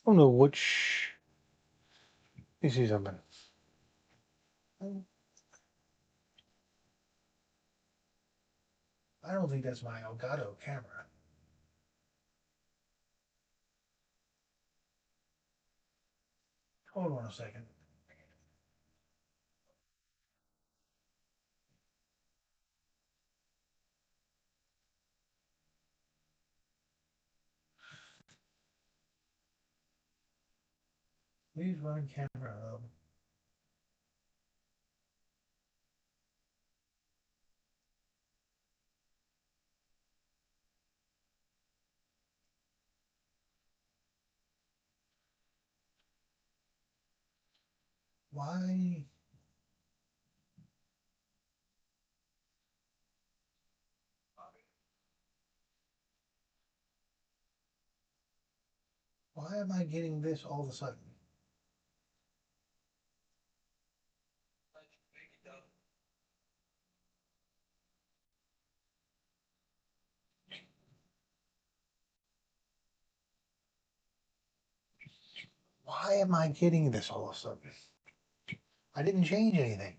don't know which. Let me see something. I don't think that's my Elgato camera. Hold on a second. Please run camera hub. Why? Why am I getting this all of a sudden? Why am I getting this all of a sudden? I didn't change anything.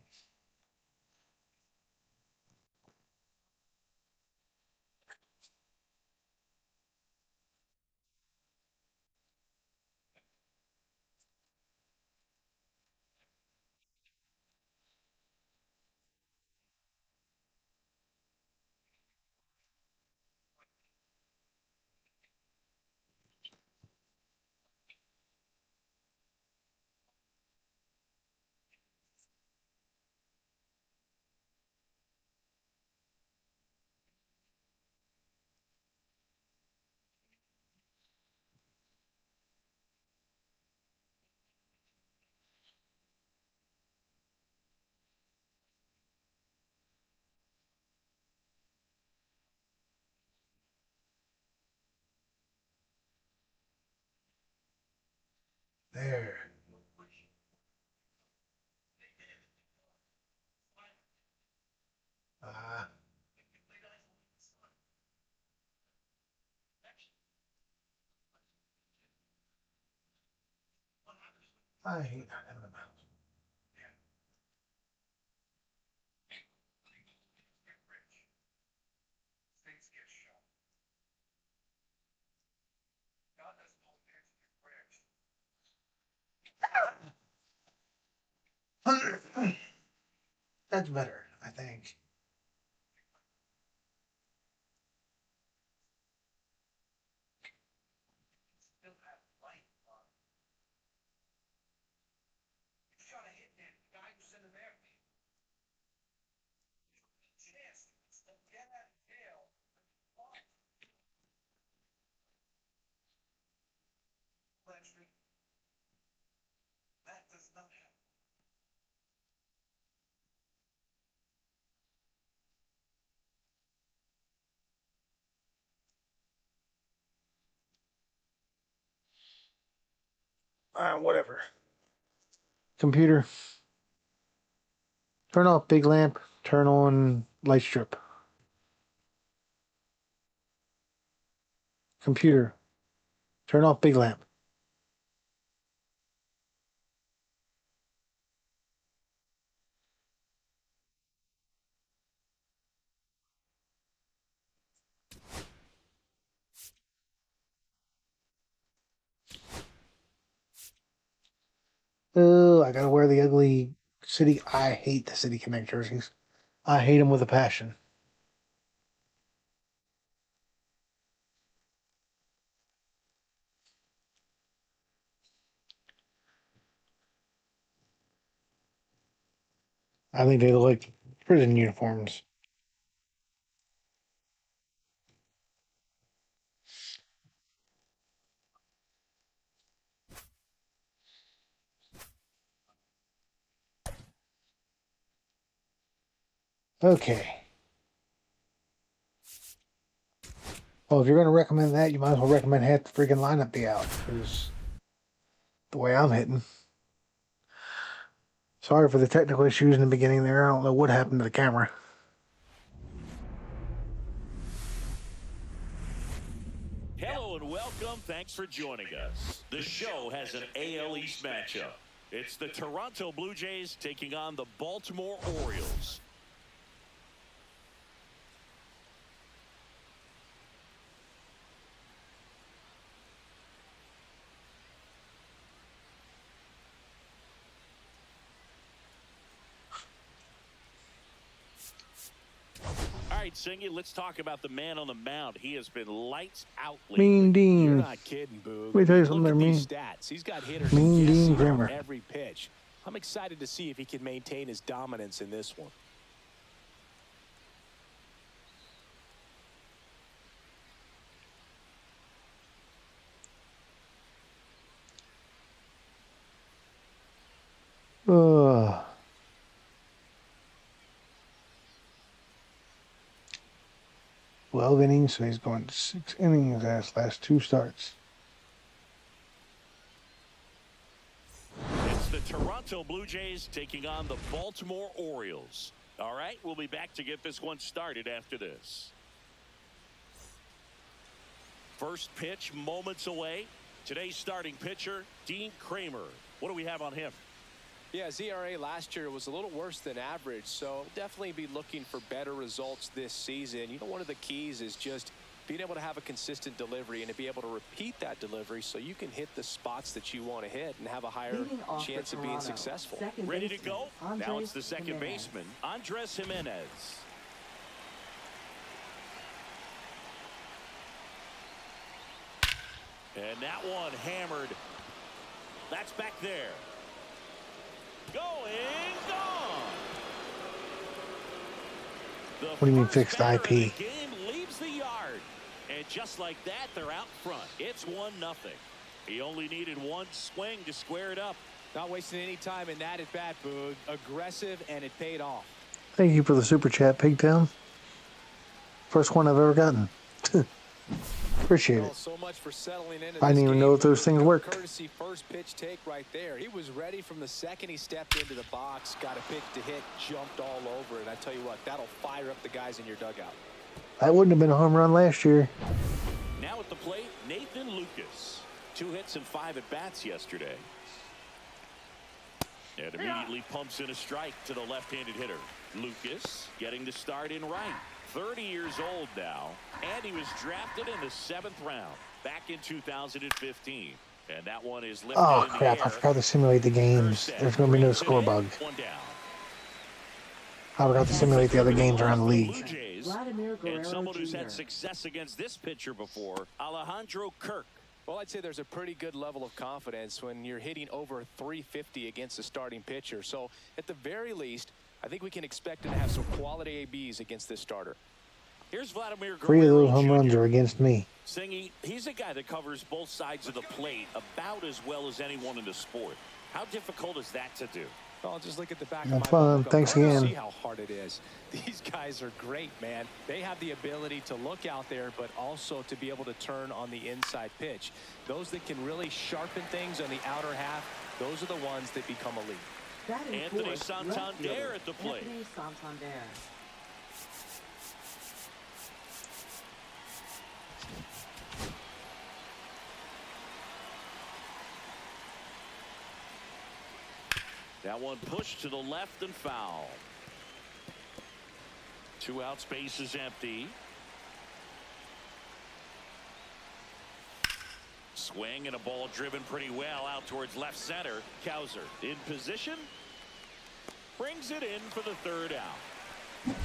There. Ah, I hate not having a mouse. That's better, I think. Whatever. Computer, turn off big lamp, turn on light strip. Computer, turn off big lamp. Oh, I gotta wear the ugly city. I hate the City Connect jerseys. I hate them with a passion. I think they look like prison uniforms. Okay. Well, if you're going to recommend that, you might as well recommend half the freaking lineup be out. Because the way I'm hitting. Sorry for the technical issues in the beginning there. I don't know what happened to the camera. Hello and welcome Welcome. Thanks for joining us. The show has an AL East matchup. It's the Toronto Blue Jays taking on the Baltimore Orioles. All right, Singy, let's talk about the man on the mound. He has been lights out lately. Mean Dean. You're not kidding, Boog. Let me tell you something Look there, at Mean. these stats. He's got hitters Mean Dean guessing Grimmer. on every pitch. I'm excited to see if he can maintain his dominance in this one. Ugh. 12 innings, so he's going 6 innings as last 2 starts. It's the Toronto Blue Jays taking on the Baltimore Orioles. All right, we'll be back to get this one started after this. First pitch moments away. Today's starting pitcher, Dean Kramer. What do we have on him? Yeah, his ERA last year was a little worse than average, so definitely be looking for better results this season. You know, one of the keys is just being able to have a consistent delivery and to be able to repeat that delivery so you can hit the spots that you want to hit and have a higher chance of being successful. Ready to go? Now it's the second baseman, Andres Jimenez. And that one hammered. That's back there. Going, gone. What do you mean fixed IP? The game leaves the yard. And just like that, they're out front. It's 1-0. He only needed one swing to square it up. Not wasting any time in that at bat, Boog. Aggressive, and it paid off. Thank you for the super chat, Pigtown. First one I've ever gotten. Appreciate it. So much for settling into I didn't even know if those things worked. Courtesy first pitch take right there. He was ready from the second he stepped into the box, got a pitch to hit, jumped all over it. I tell you what, that'll fire up the guys in your dugout. That wouldn't have been a home run last year. Now at the plate, Nathan Lucas. 2 hits and 5 at-bats yesterday. And immediately pumps in a strike to the left-handed hitter. Lucas getting the start in right. 30 years old now, and he was drafted in the 7th round back in 2015. And that one is lifted Oh in the crap, air. I forgot to simulate the games. There's going to be no score bug. 1 down. I forgot to simulate the other games around the league. Blue Jays, and someone who's had success against this pitcher before, Alejandro Kirk. Well, I'd say there's a pretty good level of confidence when you're hitting over 350 against a starting pitcher. So at the very least, I think we can expect him to have some quality ABs against this starter. Here's Vladimir 3 of those home Guerrero runs Jr. are against me. Singy, he's a guy that covers both sides of the plate about as well as anyone in the sport. How difficult is that to do? Well, just look at the back Have of my fun. book. Thanks See again. how hard it is. These guys are great, man. They have the ability to look out there, but also to be able to turn on the inside pitch. Those that can really sharpen things on the outer half, those are the ones that become elite. Anthony Santander at the plate. Anthony Santander. That one pushed to the left and foul. 2 outs, base is empty. Swing and a ball driven pretty well out towards left center. Cowser in position. Brings it in for the 3rd out.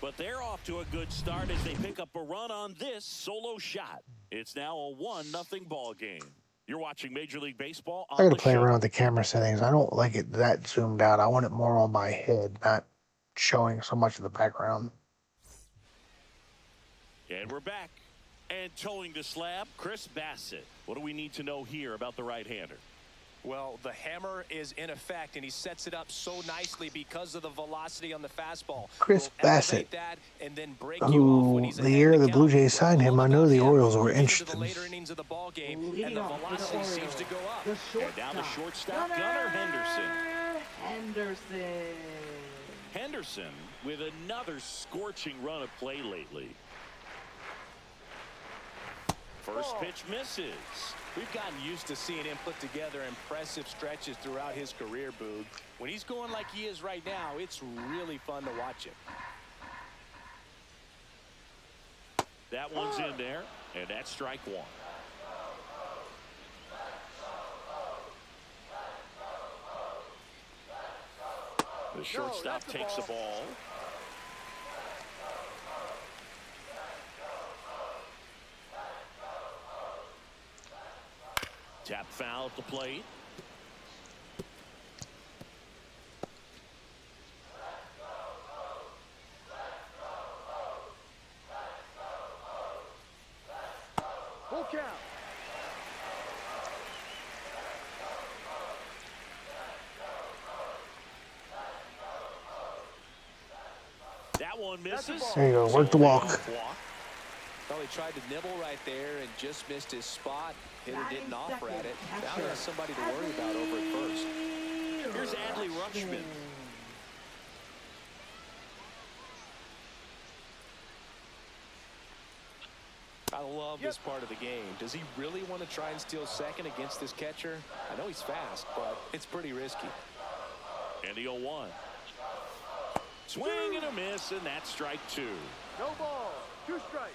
But they're off to a good start as they pick up a run on this solo shot. It's now a 1-0 ball game. You're watching Major League Baseball on I gotta the play show. around with the camera settings. I don't like it that zoomed out. I want it more on my head, not showing so much of the background. And we're back. And towing the slab, Chris Bassett. What do we need to know here about the right-hander? Well, the hammer is in effect, and he sets it up so nicely because of the velocity on the fastball. Chris He'll elevate Bassett, that and then break you off when who he's the ahead year in the Blue count. Jays signed him, I know the Orioles were interested. The later innings of the ball game, and Leading the off for the velocity seems to go up. And down the shortstop, Gunnar Henderson. Henderson. Henderson with another scorching run of play lately. First pitch misses. We've gotten used to seeing him put together impressive stretches throughout his career, Boog. When he's going like he is right now, it's really fun to watch him. That one's in there, and that's strike one. The shortstop takes the ball. Tap foul at the plate. Full count. That one misses. There you go. Work the walk. Well, he tried to nibble right there and just missed his spot. Hitter didn't offer at it. Now he has somebody to worry about over at first. Here's Adley Rutschman. I love this part of the game. Does he really want to try and steal second against this catcher? I know he's fast, but it's pretty risky. And the 0-1. Swing and a miss, and that's strike two. No ball. 2 strikes.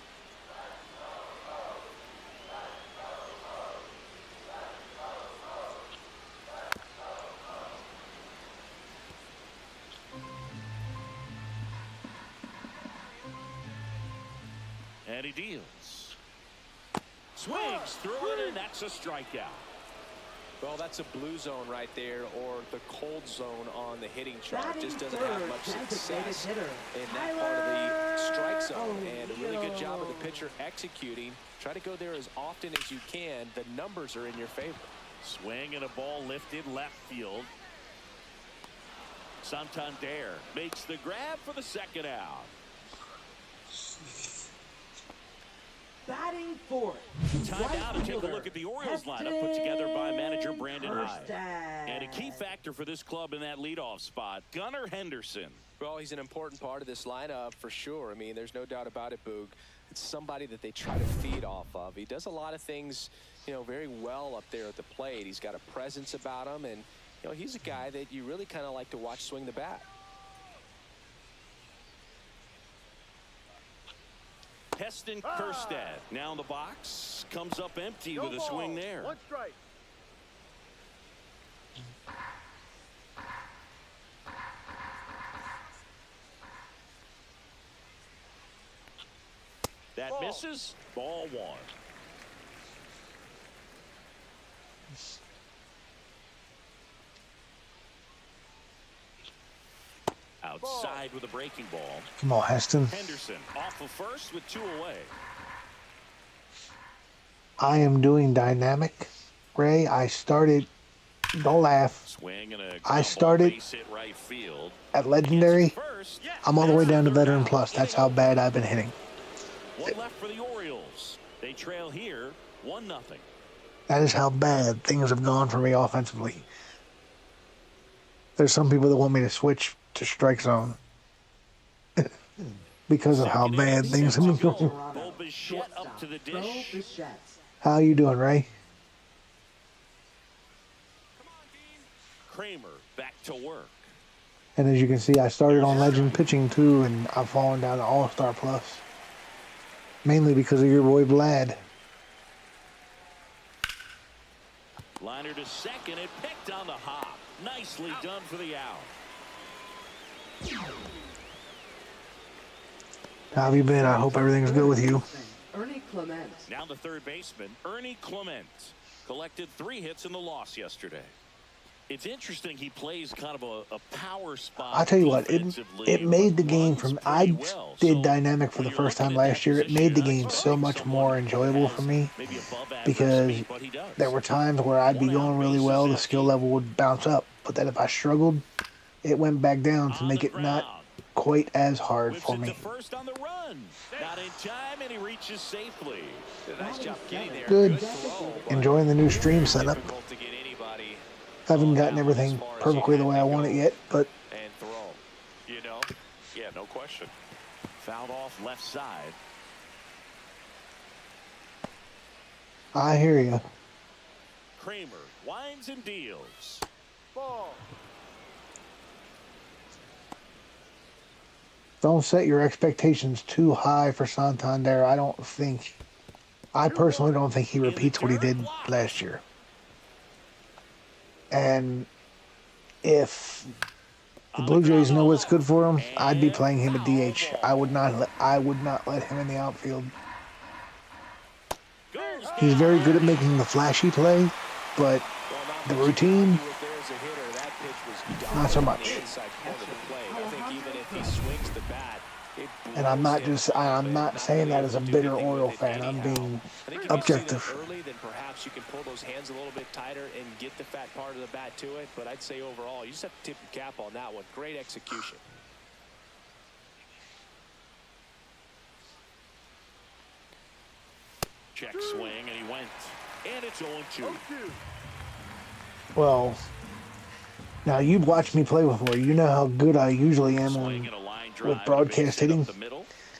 And he deals. Swings through it, and that's a strikeout. Well, that's a blue zone right there, or the cold zone on the hitting chart. Just doesn't have much success in that part of the strike zone. And a really good job of the pitcher executing. Try to go there as often as you can. The numbers are in your favor. Swing and a ball lifted left field. Santander makes the grab for the second out. Batting fourth. Time now to take a look at the Orioles lineup put together by manager Brandon Hyde. And a key factor for this club in that leadoff spot, Gunnar Henderson. Well, he's an important part of this lineup for sure. I mean, there's no doubt about it, Boog. It's somebody that they try to feed off of. He does a lot of things, you know, very well up there at the plate. He's got a presence about him, and, you know, he's a guy that you really kind of like to watch swing the bat. Heston Kjerstad now in the box. Comes up empty with a swing there. 1 strike. That misses. Ball 1. Outside with a breaking ball. Come on, Heston. Henderson off of first with 2 away. I am doing dynamic. Ray, I started, don't laugh. Swing and a I started base hit right field. at Legendary. First, I'm all the way down to Veteran Plus. That's how bad I've been hitting. One left for the Orioles. They trail here 1-0. That is how bad things have gone for me offensively. There's some people that want me to switch to strike zone because of how bad things have been going. Bo Bichette up to the dish. How you doing, Ray? Kramer back to work. And as you can see, I started on Legend pitching too, and I've fallen down to All-Star Plus. Mainly because of your boy Vlad. Liner to second. It picked on the hop. Nicely done for the out. How have you been? I hope everything's good with you. Ernie Clement. Now the third baseman, Ernie Clement, collected 3 hits in the loss yesterday. It's interesting he plays kind of a power spot. I tell you what, it made the game from I did dynamic for the first time last year. It made the game so much more enjoyable for me because there were times where I'd be going really well, the skill level would bounce up, but then if I struggled, it went back down to make it not quite as hard for me. First on the run. Not in time, and he reaches safely. Nice job getting there. Good. Enjoying the new stream setup. Haven't gotten everything perfectly the way I want it yet, but And throw. You know? Yeah, no question. Fouled off left side. I hear you. Kramer winds and deals. Ball. Don't set your expectations too high for Santander. I personally don't think he repeats what he did last year. And if the Blue Jays know what's good for him, I'd be playing him at DH. I would not let him in the outfield. He's very good at making the flashy play, but the routine, not so much. And I'm not saying that as a bitter Oriole fan. I'm being objective. Early, then perhaps you can pull those hands a little bit tighter and get the fat part of the bat to it. But I'd say overall, you just have to tip your cap on that one. Great execution. Check swing, and he went. And it's 0-2. Well, now you've watched me play before. You know how good I usually am with broadcast hitting.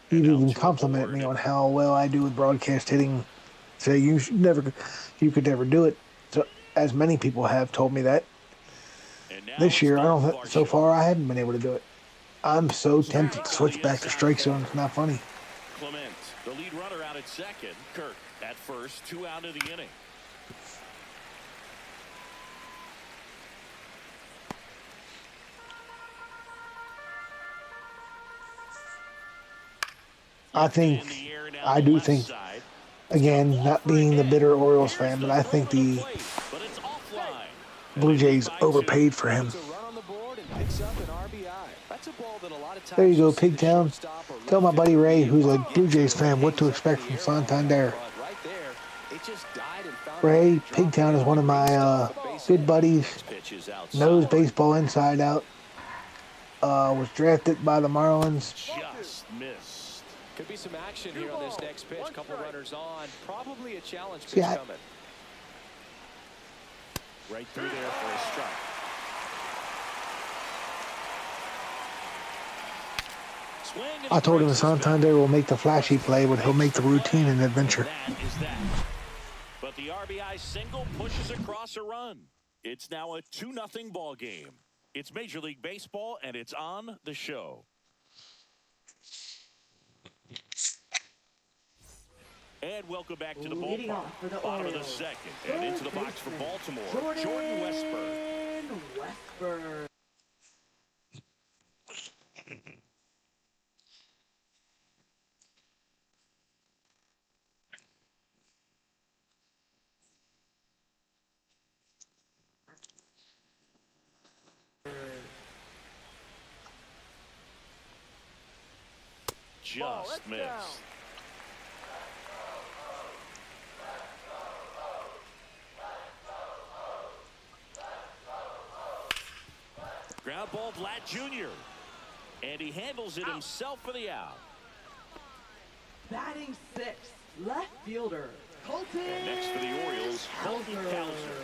You've even complimented me on how well I do with broadcast hitting. So you could never do it. So, as many people have told me that. This year, so far I haven't been able to do it. I'm so tempted to switch back to strike zone. It's not funny. Clement, the lead runner out at second. Kirk at first, 2 out of the inning. I do think, again, not being the bitter Orioles fan, but I think the Blue Jays overpaid for him. There you go, Pigtown. Tell my buddy Ray, who's a Blue Jays fan, what to expect from Santander. Ray, Pigtown is one of my good buddies. Knows baseball inside out. Was drafted by the Marlins. Just missed. Could be some action here on this next pitch. Couple runners on. Probably a challenge pitch coming. Right through there for a strike. I told him Santander will make the flashy play, but he'll make the routine an adventure. But the RBI single pushes across a run. It's now a 2-0 ball game. It's Major League Baseball, and it's on the show. And welcome back to the ballpark. Bottom of the second, and into the box for Baltimore, Jordan Westburg. Just missed. Ground ball, Vlad Jr. And he handles it himself for the out. Batting sixth, left fielder, Colton. And next for the Orioles, Colton Cowser.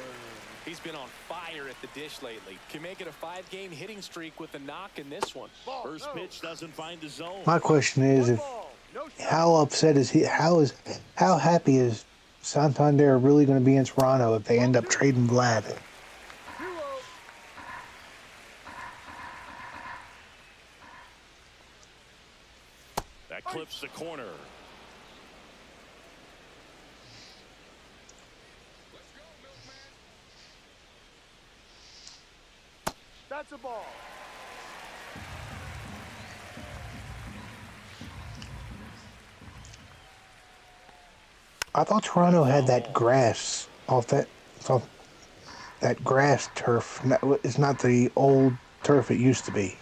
He's been on fire at the dish lately. Can make it a 5-game hitting streak with a knock in this one. First pitch doesn't find the zone. My question is, how upset is he? How happy is Santander really going to be in Toronto if they end up trading Vlad? That clips the corner. That's a ball. I thought Toronto had that grass that grass turf. It's not the old turf it used to be.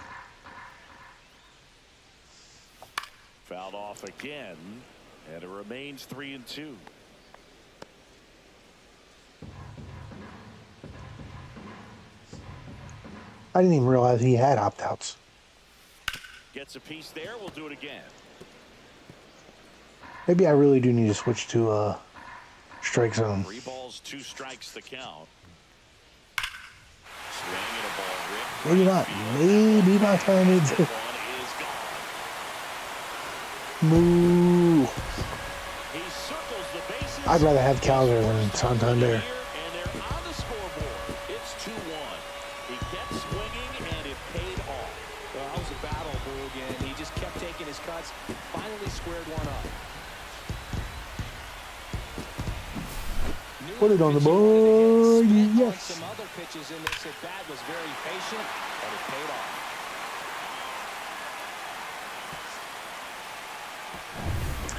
Fouled off again, and it remains 3-2. I didn't even realize he had opt-outs. Gets a piece there. We'll do it again. Maybe I really do need to switch to strike zone. 3 balls, 2 strikes the count. Swing and a ball ripped. Maybe not. Maybe my time needs to move. He circles the bases I'd rather have Cowser than Santander. And they're on the scoreboard. It's 2-1. He kept swinging, and it paid off. Well, that was a battle, Boog, and he just kept taking his cuts. Finally squared one up. Put it on the board. Yes. Some other pitches in this at bat was very patient, and it paid off.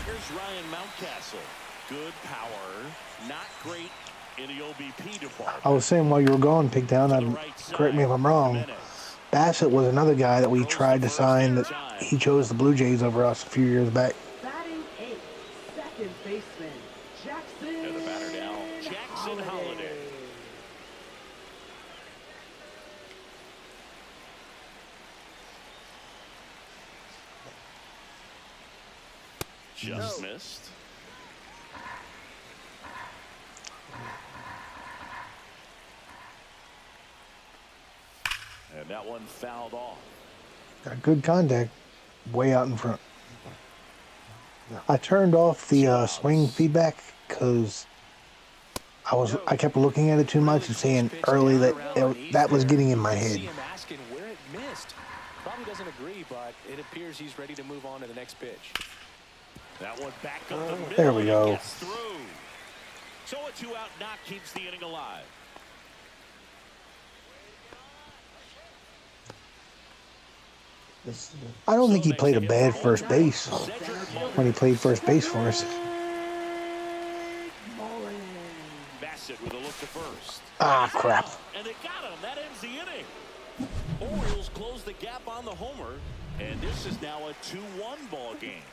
Here's Ryan Mountcastle. Good power, not great in the OBP department. I was saying while you were gone, Pigtown, correct me if I'm wrong, Bassett was another guy that we tried to sign that he chose the Blue Jays over us a few years back. Batting eighth, second baseman, Jackson. And the batter now, Jackson Holiday. Just missed. And that one fouled off. Got good contact way out in front. I turned off the swing feedback because I kept looking at it too much and seeing early that was getting in my head. Asking where it missed. Probably doesn't agree, but it appears he's ready to move on to the next pitch. That one back up the middle. There we go. Gets through. So a 2-out knock keeps the inning alive. I don't think he played a bad first base when he played first base for us. Bassett with a look to first. Ah, crap. And they got him. That ends the inning. Orioles close the gap on the homer, and this is now a 2-1 ball game.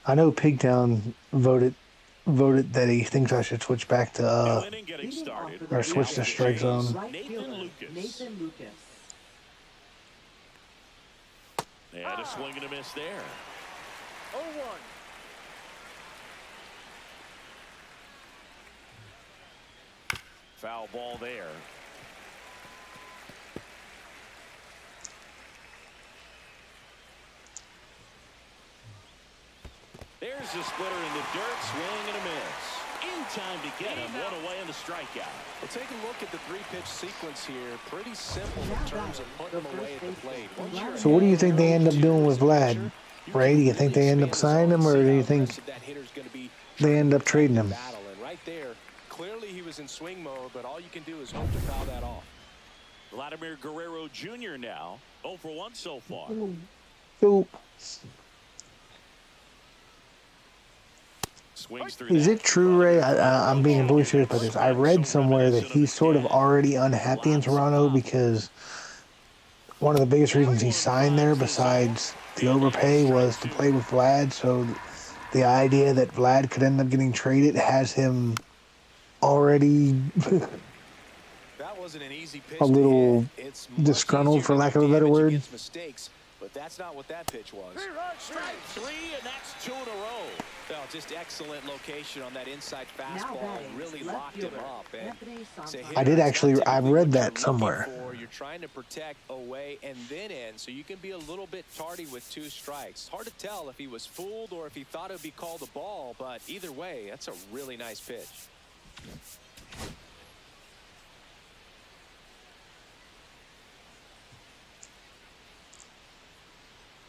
I know Pigtown voted that he thinks I should switch back to or switch to strike zone. Nathan Lucas. They had a swing and a miss there. 0-1. Foul ball there. There's a splitter in the dirt, swing and a miss. In time to get him, one away in the strikeout. Well, take a look at the three-pitch sequence here. Pretty simple in terms of putting him away at the plate. So what do you think they end up doing with Vlad? Ray, do you think they end up signing him, or do you think they end up trading him? And right there, clearly he was in swing mode, but all you can do is hope to foul that off. Vladimir Guerrero Jr. now 0 for 1 so far. So, Swings through is that. it true, Ray? I'm being completely serious about this. I read somewhere that he's sort of already unhappy in Toronto because one of the biggest reasons he signed there, besides the overpay, was to play with Vlad. So the idea that Vlad could end up getting traded has him already That wasn't an easy pitch a little it's disgruntled, for lack of a better word. Mistakes, but that's not what that pitch was. Strike 3, and that's 2 in a row. Well, just excellent location on that inside Now fastball. batting, Really left locked him fielder, up. And Anthony it's a Santos. hitter. I did That's actually, not I typically read what that you're looking somewhere. for. You're trying to protect away and then in, so you can be a little bit tardy with 2 strikes. Hard to tell if he was fooled or if he thought it would be called a ball, but either way, that's a really nice pitch.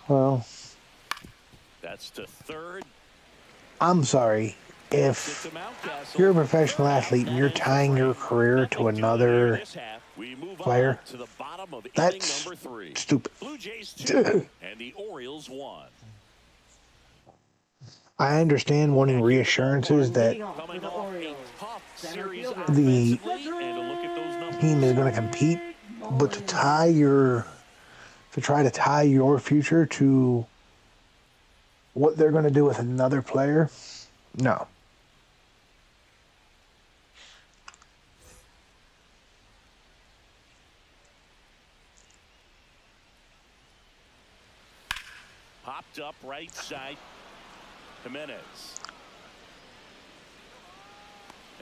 Well, That's to third. I'm sorry. If you're a professional athlete and you're tying your career to another player, that's stupid. Blue Jays 2 and the Orioles 1. I understand wanting reassurances that Coming off a tough series the offensively, and a look at those numbers. team is going to compete, but to try to tie your future to what they're going to do with another player, no. Popped up right side. Jimenez.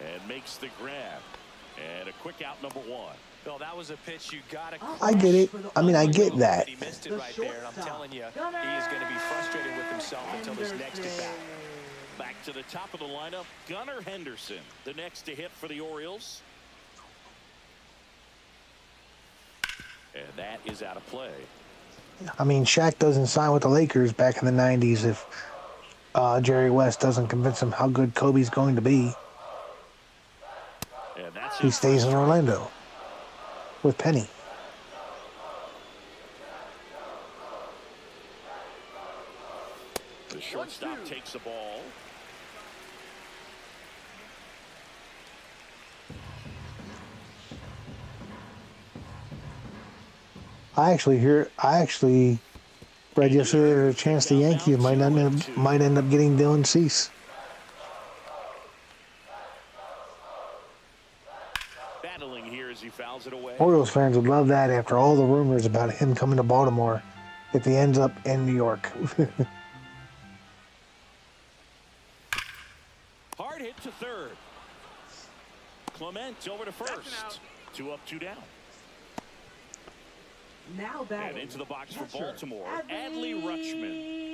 And makes the grab. And a quick out, number 1. Well, that was a pitch you got to. I get it. I mean, I get But that. he missed it right there, and I'm telling you, he is going to be frustrated with himself until his next at bat. Back to the top of the lineup, Gunnar Henderson, the next to hit for the Orioles. And that is out of play. I mean, Shaq doesn't sign with the Lakers back in the 90s if Jerry West doesn't convince him how good Kobe's going to be. And that's He stays in Orlando with Penny. The shortstop takes the ball. I actually read yesterday there's a chance the Yankees might end up getting Dylan Cease. Battling here as he fouls it away. Orioles fans would love that after all the rumors about him coming to Baltimore if he ends up in New York. Hard hit to third. Clement over to first. 2 up, 2 down. Now And into the box for Baltimore, Adley Rutschman.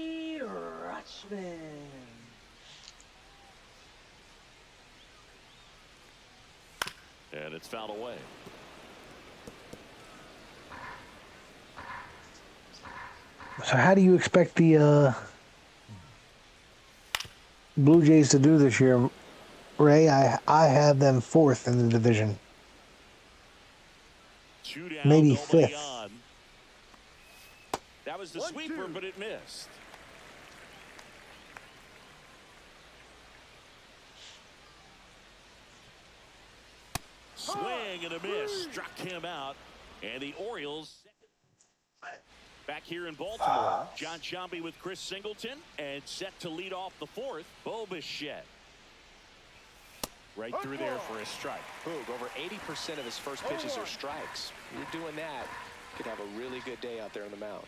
And it's fouled away. So how do you expect the Blue Jays to do this year, Ray? I have them 4th in the division. 2 down, Maybe nobody 5th. on. That was the sweeper, but it missed. Swing and a miss. Struck him out. And the Orioles back here in Baltimore. John Sciambi with Chris Singleton. And set to lead off the 4th, Bo Bichette. Right through there for a strike. Boog, over 80% of his first pitches are strikes. You're doing that, could have a really good day out there on the mound.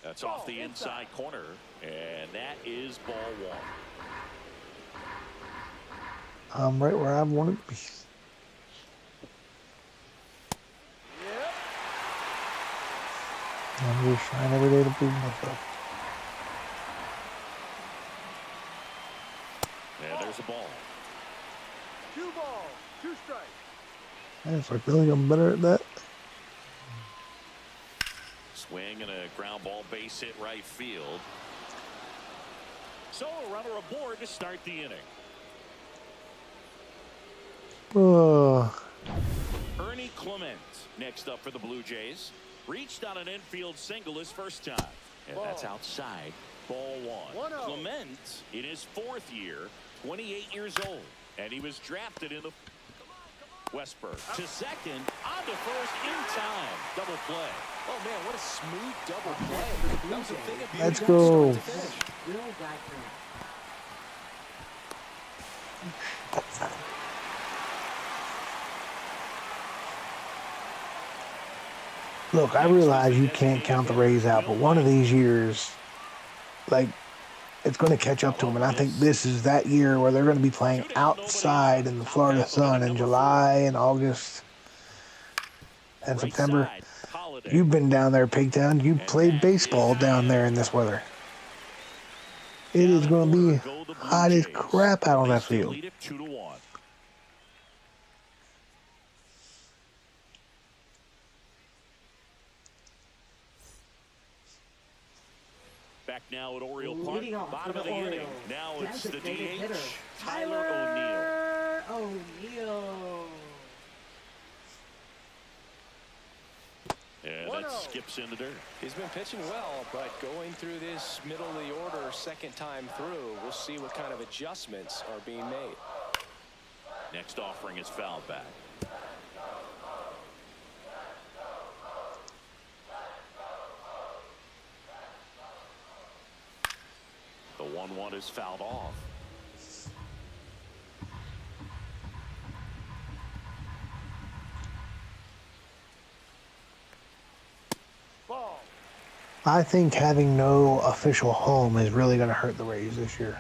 That's off the inside corner. And that is ball 1. I'm right where I want to be. I'm just trying every day to prove myself. And there's a ball. 2 balls, 2 strikes. I feel like I'm better at that. Swing and a ground ball, base hit right field. So a runner aboard to start the inning. Ernie Clement next up for the Blue Jays. Reached on an infield single his first time. And that's outside. Ball 1. Clement in his 4th year, 28 years old. And he was drafted in the Westberg to second, on to first in time. Double play. Oh, man, what a smooth double play. That was a thing of beauty. Let's go. Look, I realize you can't count the Rays out, but one of these years, like, it's going to catch up to them. And I think this is that year where they're going to be playing outside in the Florida sun in July and August and September. You've been down there, Pigtown. You played baseball down there in this weather. It is going to be hot as crap out on that field. Back now at Oriole Park, bottom of the inning. Now it's the DH, Tyler O'Neill. And that skips in the dirt. He's been pitching well, but going through this middle of the order second time through, we'll see what kind of adjustments are being made. Next offering is fouled back. The 1-1 is fouled off. Ball. I think having no official home is really going to hurt the Rays this year.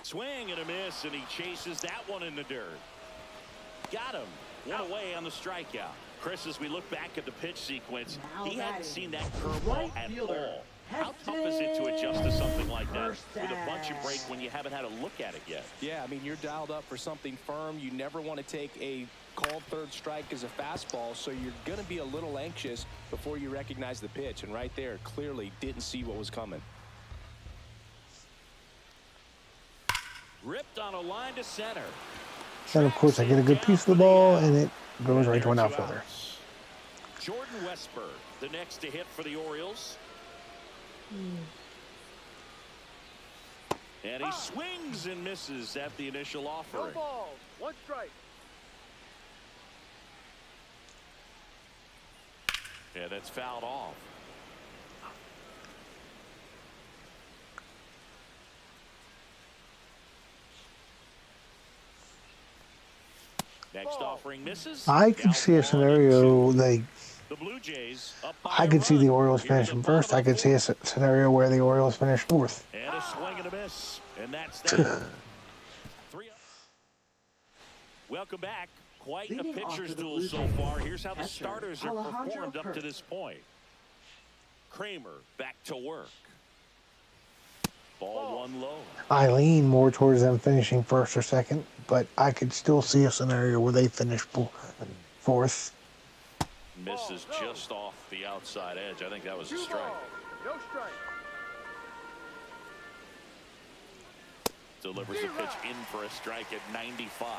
Swing and a miss, and he chases that one in the dirt. Got him. One away on the strikeout. Chris, as we look back at the pitch sequence, he hadn't seen that curveball at all. How tough is it to adjust to something like that with a bunch of break when you haven't had a look at it yet? Yeah, I mean, you're dialed up for something firm. You never want to take a called third strike as a fastball, so you're going to be a little anxious before you recognize the pitch. And right there, clearly didn't see what was coming. Ripped on a line to center. And of course, I get a good piece of the ball, and it goes right to an outfielder. Jordan Westberg, the next to hit for the Orioles. And he swings and misses at the initial offering. No ball, 1 strike. And it's fouled off. Next offering misses. I could see a scenario like the Blue Jays up I could see the Orioles finishing first. I could see a scenario where the Orioles finish fourth. And a swing and a miss. And that's that. 3 up. Welcome back. Quite a pitcher's duel so far. Here's how the starters have performed up to this point. Kramer back to work. Ball 1 low. I lean more towards them finishing first or second, but I could still see a scenario where they finish fourth. Misses just off the outside edge. I think that was a strike. No strike. Delivers a pitch in for a strike at 95.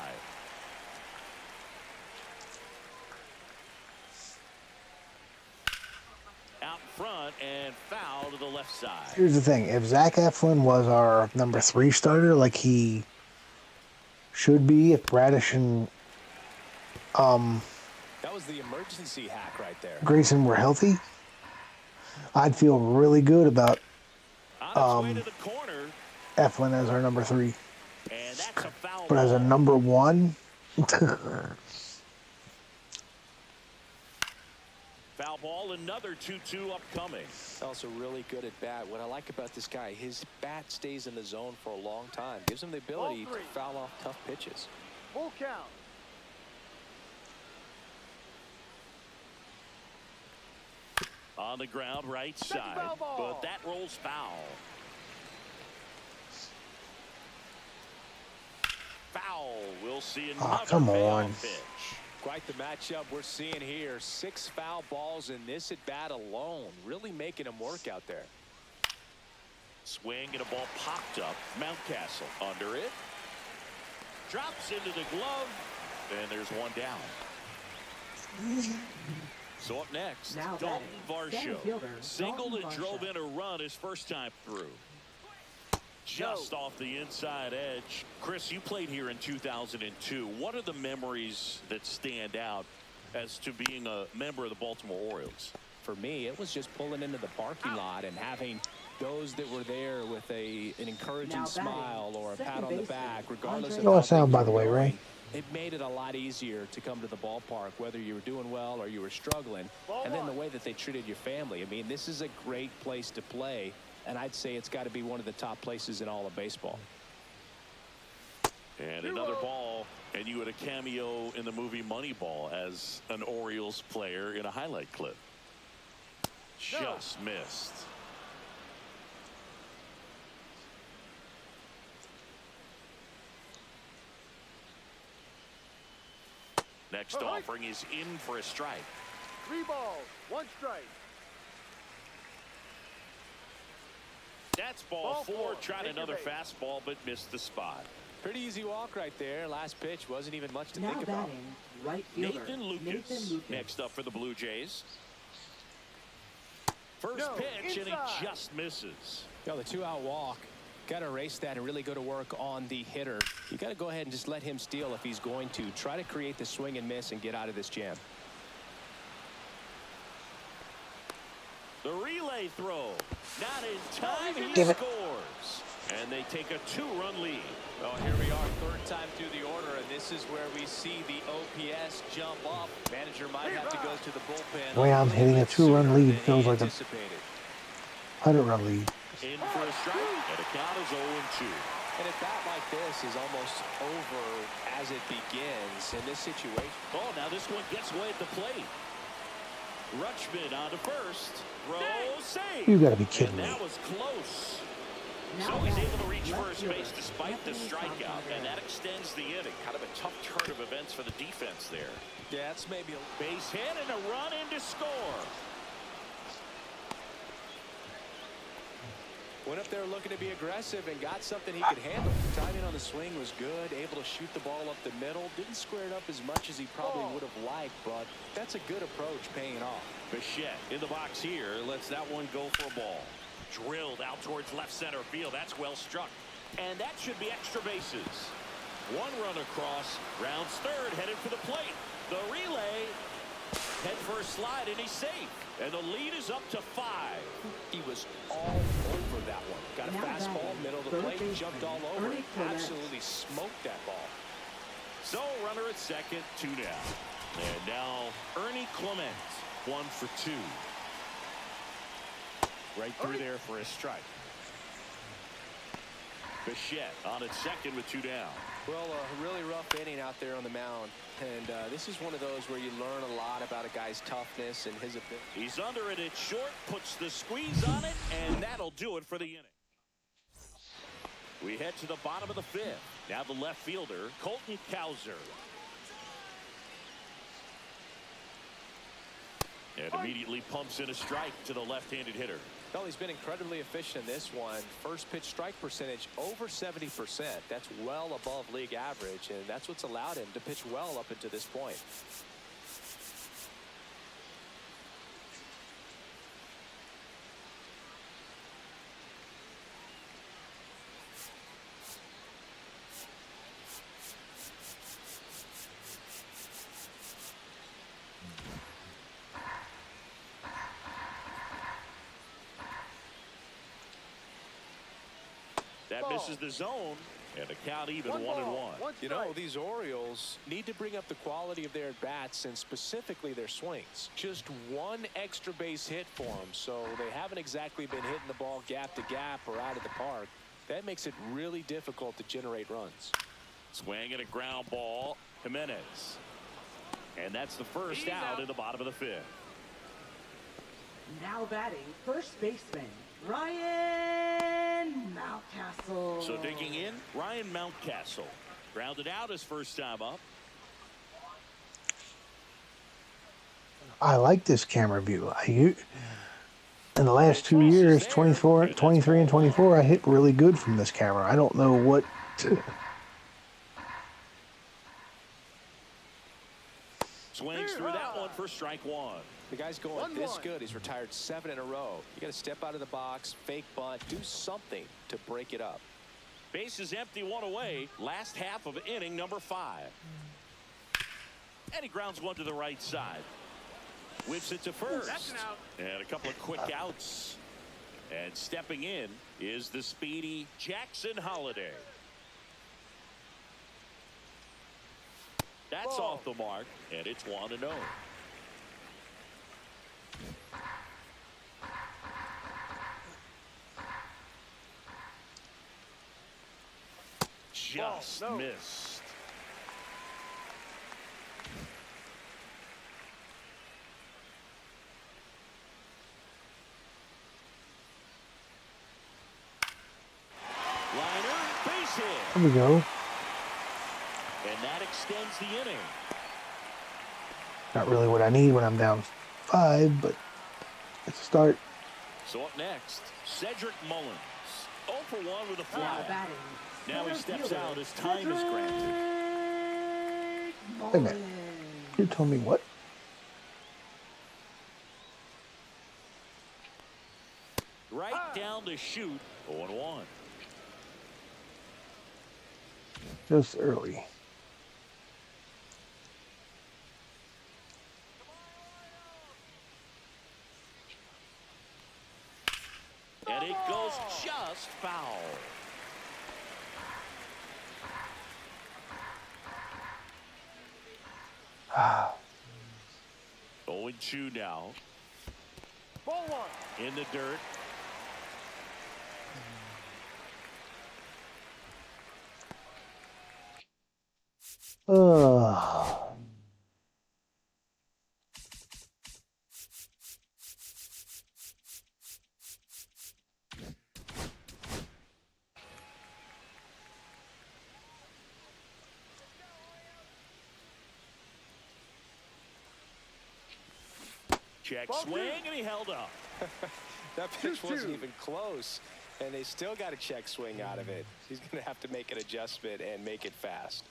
Out front and foul to the left side. Here's the thing. If Zach Eflin was our number 3 starter like he should be, if Bradish and That was the emergency hack right there. Grayson were healthy, I'd feel really good about Eflin as our number 3. And that's a foul. But as a number 1, foul ball, another 2-2 upcoming. Also really good at bat. What I like about this guy, his bat stays in the zone for a long time. Gives him the ability to foul off tough pitches. Full count. On the ground, right side. But that rolls foul. Foul. We'll see another payoff pitch. Quite the matchup we're seeing here. 6 foul balls in this at bat alone. Really making him work out there. Swing and a ball popped up. Mountcastle under it. Drops into the glove. And there's 1 down. So up next, 25vOrioles singled and drove in a run his first time through. Just off the inside edge. Chris, you played here in 2002. What are the memories that stand out as to being a member of the Baltimore Orioles? For me, it was just pulling into the parking lot and having those that were there with an encouraging smile or a pat on the back, regardless of no sound, by the way, Ray. It made it a lot easier to come to the ballpark, whether you were doing well or you were struggling. And then the way that they treated your family. I mean, this is a great place to play. And I'd say it's got to be one of the top places in all of baseball. And another ball, and you had a cameo in the movie Moneyball as an Orioles player in a highlight clip. Just missed. Next offering is in for a strike. 3 balls, 1 strike. That's ball 4. Tried another fastball, but missed the spot. Pretty easy walk right there. Last pitch wasn't even much to think about. Right fielder, Nathan Lucas next up for the Blue Jays. First pitch, and he just misses. The 2-out walk. Got to erase that and really go to work on the hitter. You got to go ahead and just let him steal if he's going to. Try to create the swing and miss and get out of this jam. The relay throw. Not in time. He scores. And they take a 2-run lead. Well, here we are, 3rd time through the order, and this is where we see the OPS jump up. Manager might have to go to the bullpen. The way I'm hitting a 2-run lead feels like a 100-run lead. In for a strike, and the count is 0-2. And a bat like this is almost over as it begins in this situation. Oh, now this one gets away at the plate. Rutschman on to first. Throw, save. You got to be kidding and me. that was close. So he's able to reach first base despite the strikeout, and that extends the inning. Kind of a tough turn of events for the defense there. Yeah, it's maybe a Base hit and a run in to score. went up there looking to be aggressive and got something he could handle. Timing on the swing was good, able to shoot the ball up the middle. Didn't square it up as much as he probably would have liked, but that's a good approach paying off. Bichette in the box here lets that one go for a ball. Drilled out towards left center field. That's well struck. And that should be extra bases. One run across. Rounds third, headed for the plate. The relay. Head for a slide, and he's safe. And the lead is up to 5. He was all over that one. Got a fastball, middle of the plate, jumped all over it. Absolutely smoked that ball. So runner at second, 2 down. And now Ernie Clement, 1 for 2. Right through there for a strike. Bichette on at second with 2 down. Well, a really rough inning out there on the mound. And this is one of those where you learn a lot about a guy's toughness and his ability. He's under it at short, puts the squeeze on it, and that'll do it for the inning. We head to the bottom of the 5th. Now the left fielder, Colton Cowser. And immediately pumps in a strike to the left-handed hitter. Well, he's been incredibly efficient in this one. First pitch strike percentage over 70%. That's well above league average, and that's what's allowed him to pitch well up until this point. That misses the zone, and the count even 1-1. You know, these Orioles need to bring up the quality of their at-bats and specifically their swings. Just one extra base hit for them, so they haven't exactly been hitting the ball gap to gap or out of the park. That makes it really difficult to generate runs. Swing and a ground ball, Jimenez. And that's the first out in the bottom of the 5th. Now batting, first baseman, Ryan Mountcastle. So digging in, Ryan Mountcastle. Grounded out his first time up. I like this camera view. In the last 2 years, 23 and 24, I hit really good from this camera. I don't know what to... Swings through that one for strike 1. The guy's going this good. He's retired 7 in a row. You got to step out of the box, fake bunt, do something to break it up. Base is empty, 1 away. Last half of inning number 5. And he grounds one to the right side. Whips it to first. That's an out. And a couple of quick outs. And stepping in is the speedy Jackson Holliday. That's off the mark, and it's 1-0. Just missed. Liner, base hit. There we go. And that extends the inning. Not really what I need when I'm down 5, but it's a start. So up next, Cedric Mullins. 0 for 1 with a fly. Now batting, Now he center steps fielder, out as time is granted. Wait a minute. You told me what? Right down to shoot. 0-1. Just early. And it goes just foul. Ah. 0-2 now. Ball 1. In the dirt. Ugh. Check swing, and he held up. That pitch wasn't even close, and they still got a check swing out of it. He's going to have to make an adjustment and make it fast.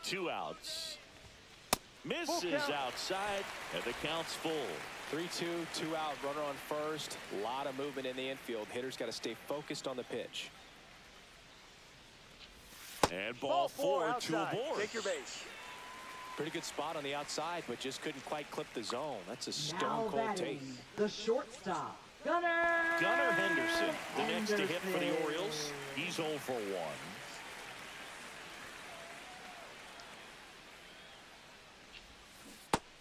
Two outs. Misses outside, and the count's full. 3-2, 2 out, runner on first. A lot of movement in the infield. Hitter's got to stay focused on the pitch. And ball four to a board. Take your base. Pretty good spot on the outside, but just couldn't quite clip the zone. That's a Now stone-cold batting, take. the shortstop, Gunnar Henderson, the next to hit for the Orioles. He's 0 for 1.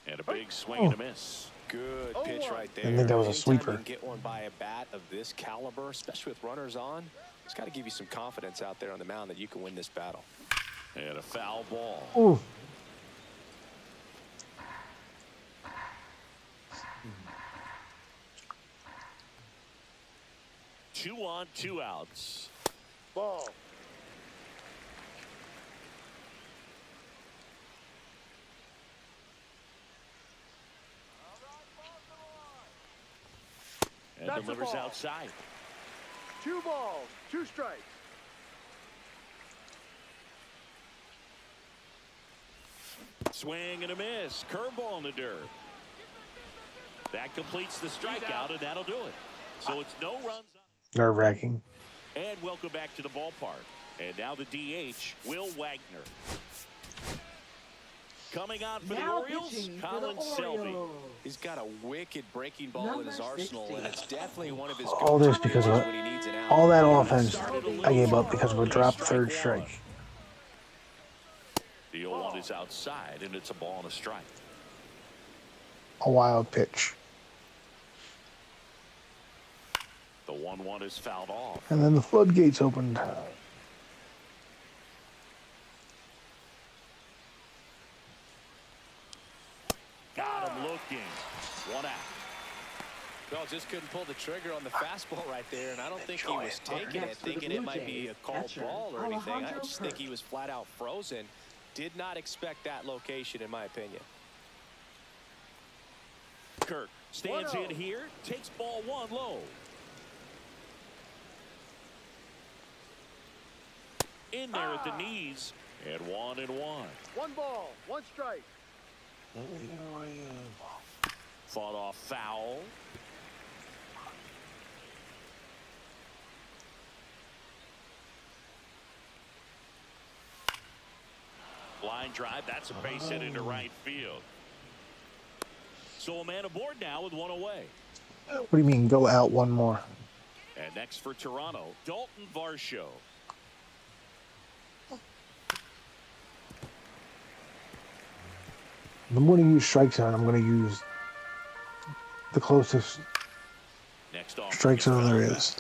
And a big swing and a miss. Good pitch right there. I think that was a Anytime sweeper. you can get one by a bat of this caliber, especially with runners on, it's got to give you some confidence out there on the mound that you can win this battle. And a foul ball. Ooh. Two on, 2 outs. Ball. And That's a delivers ball. outside. 2 balls, 2 strikes. Swing and a miss. Curveball in the dirt. That completes the strikeout, and that'll do it. So it's no runs. Nerve-wracking. And welcome back to the ballpark. And now the DH, Will Wagner. Coming on for the now Orioles, pitching for Colin the Selby. Orioles. He's got a wicked breaking ball in Number his arsenal, 60. and it's definitely one of his All this because of when he needs an out. all that offense. I gave up because of a dropped third strike. The 0-1 is outside, and it's a ball and a strike. A wild pitch. The 1-1 is fouled off. And then the floodgates opened. Got him looking. 1 out. Well, just couldn't pull the trigger on the fastball right there, and I don't think he was taking it, Next for the thinking it Blue might be a Jays, called catcher, ball or anything. I Alejandro just think Kirk. he was flat out frozen. Did not expect that location, in my opinion. Kirk stands in here, takes ball 1 low. In there at the knees, and 1-1. 1 ball, 1 strike. Fought off foul. Line drive, that's a base hit into right field. So a man aboard now with 1 away. What do you mean, go out one more? And next for Toronto, Dalton Varsho. I'm going to use strike zone. I'm going to use the closest Next off strike zone there is.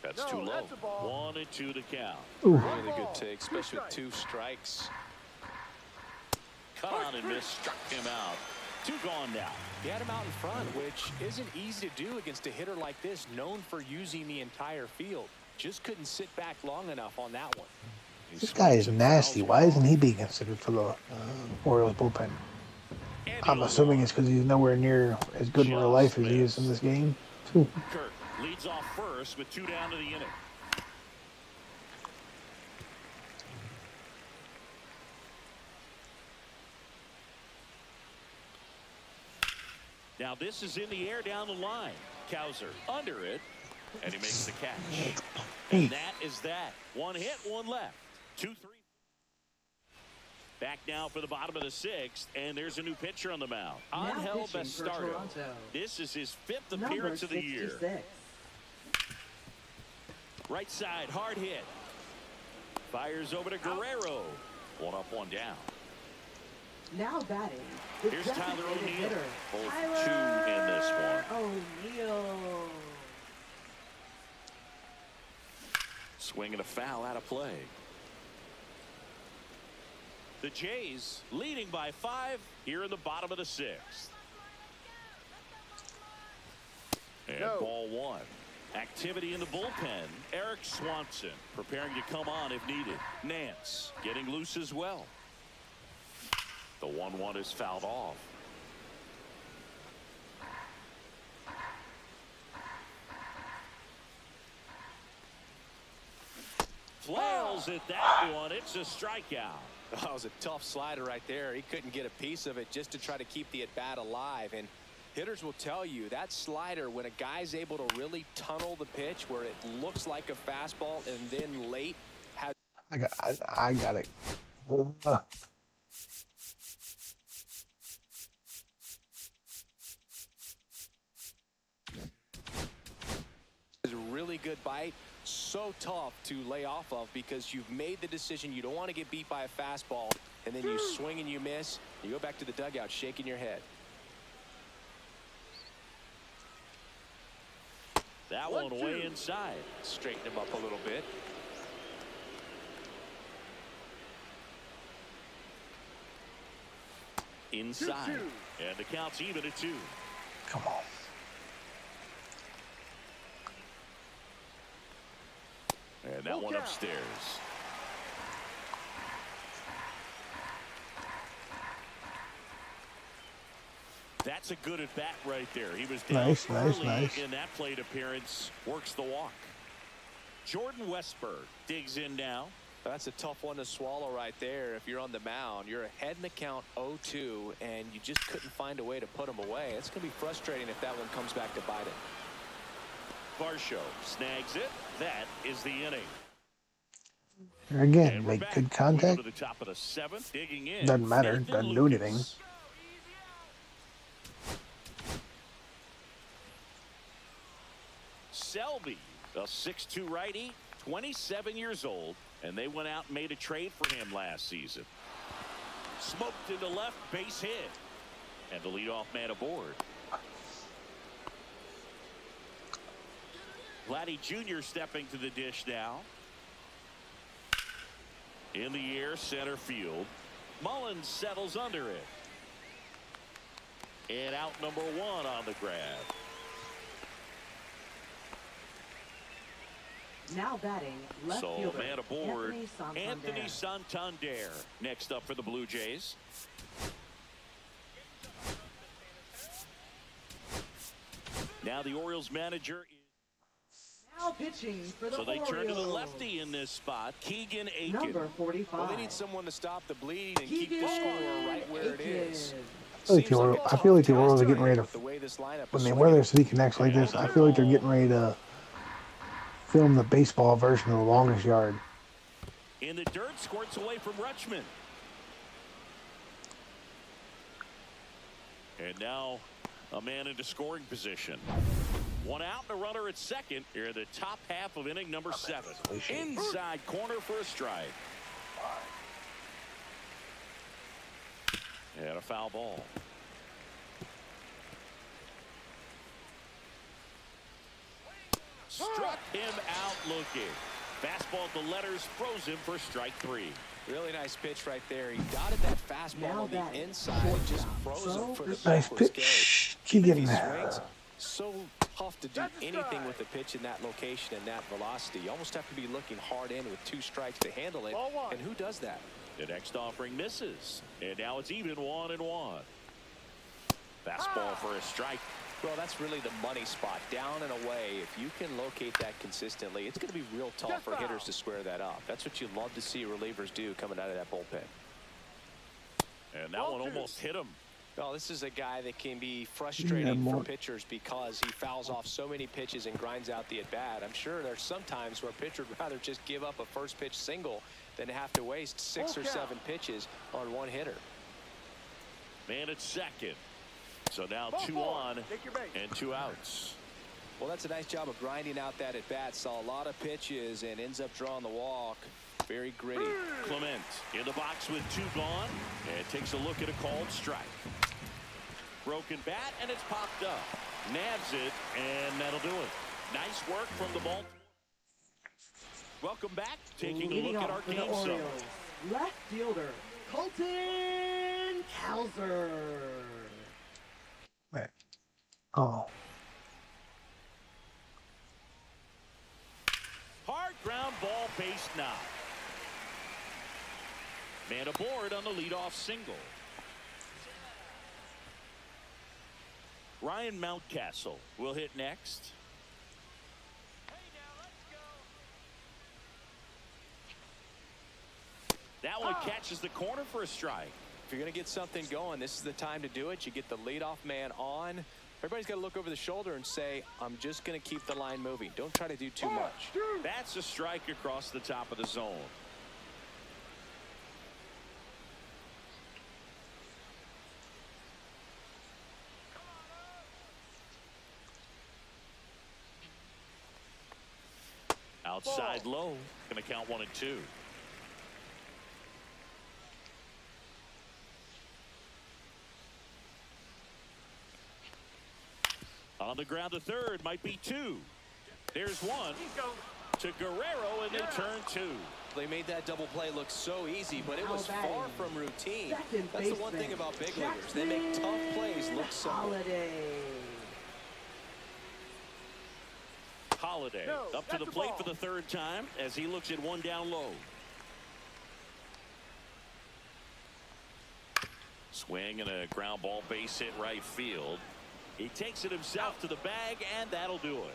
That's too low. 1-2 to count. Really good take, especially with 2 strikes. Cut on and miss, struck him out. 2 gone now. He had him out in front, which isn't easy to do against a hitter like this, known for using the entire field. Just couldn't sit back long enough on that one. This guy is nasty. Why isn't he being considered for the Orioles bullpen? I'm assuming it's because he's nowhere near as good in real life as he is in this game. Kirk leads off first with 2 down to the inning. Now this is in the air down the line. Cowser under it, and he makes the catch. And that is that. 1 hit, 1 left. 2-3. Back now for the bottom of the 6th, and there's a new pitcher on the mound. Now Angel pitching for Bastardo. Toronto. This is his 5th Number appearance of the 66. year. Right side, hard hit. Fires over to Guerrero. One up, one down. Now batting. The Here's Tyler designated O'Neill. hitter, Both Tyler two in this one. O'Neill. Swing and a foul out of play. The Jays leading by 5 here in the bottom of the 6th. And ball 1. Activity in the bullpen. Eric Swanson preparing to come on if needed. Nance getting loose as well. The 1-1 is fouled off. Flails at that one. It's a strikeout. That was a tough slider right there. He couldn't get a piece of it just to try to keep the at-bat alive. And hitters will tell you that slider, when a guy's able to really tunnel the pitch where it looks like a fastball and then late has. I got it. Is a really good bite. So tough to lay off of because you've made the decision you don't want to get beat by a fastball, and then you swing and you miss. You go back to the dugout shaking your head. That one way inside. Straighten him up a little bit. Inside. 2-2. And the count's even at 2. Come on. And that one upstairs. That's a good at bat right there. He was down early in that plate appearance. Works the walk. Jordan Westberg digs in now. That's a tough one to swallow right there. If you're on the mound, you're ahead in the count 0-2, and you just couldn't find a way to put him away. It's going to be frustrating if that one comes back to bite him. Varsho snags it. That is the inning. Again, make good contact. To the top of the 7th, digging in. Doesn't matter. Doesn't do anything. Selby, a 6'2" righty, 27 years old, and they went out and made a trade for him last season. Smoked into left, base hit, and the leadoff man aboard. Vladdy Jr. stepping to the dish now. In the air, center field. Mullins settles under it. And out number 1 on the grab. Now batting, left fielder, man aboard, Anthony Santander. Santander. Next up for the Blue Jays. Now the Orioles manager is now pitching for the so they Orioles. turn to the lefty in this spot, Keegan Aiken. Number 45. Well, they need someone to stop the bleed and keep the score right where it is. I feel like the Orioles are getting ready to, when they wear their city connects like this, I feel like they're getting ready to film the baseball version of the longest yard. In the dirt, squirts away from Rutschman. And now a man into scoring position. One out and a runner at second here in the top half of inning number 7. Inside corner for a strike. And a foul ball. Struck him out looking. Fastball at the letters, froze him for strike 3. Really nice pitch right there. He dotted that fastball on the inside and just froze him for the nice pitch. Keegan. So tough to do anything with the pitch in that location and that velocity. You almost have to be looking hard in with 2 strikes to handle it. And who does that? The next offering misses. And now it's even 1-1. Fastball for a strike. Well, that's really the money spot. Down and away. If you can locate that consistently, it's going to be real tough for hitters to square that up. That's what you love to see relievers do coming out of that bullpen. And that one almost hit him. Well, this is a guy that can be frustrating for pitchers because he fouls off so many pitches and grinds out the at-bat. I'm sure there's some times where a pitcher would rather just give up a first pitch single than have to waste 6 or 7 pitches on one hitter. Man at second. So now 2 on and 2 outs. Well, that's a nice job of grinding out that at-bat. Saw a lot of pitches and ends up drawing the walk. Very gritty. Clement in the box with 2 gone, and takes a look at a called strike. Broken bat, and it's popped up. Nabs it, and that'll do it. Nice work from the ball. Welcome back. Taking a look at our game summary. Left fielder, Colton Cowser. Wait. Oh. Hard ground ball, base knock. Man aboard on the leadoff single. Ryan Mountcastle will hit next. That one catches the corner for a strike. If you're going to get something going, this is the time to do it. You get the leadoff man on. Everybody's got to look over the shoulder and say, I'm just going to keep the line moving. Don't try to do too much. That's a strike across the top of the zone. Outside low. Going to count 1 and 2. On the ground to third, might be 2. There's 1 to Guerrero, and they turn 2. They made that double play look so easy, but it was far from routine. That's the one thing about big leaguers. They make tough plays look simple. Holiday up to the plate for the 3rd time as he looks at 1 down low. Swing and a ground ball, base hit right field. He takes it himself to the bag, and that'll do it.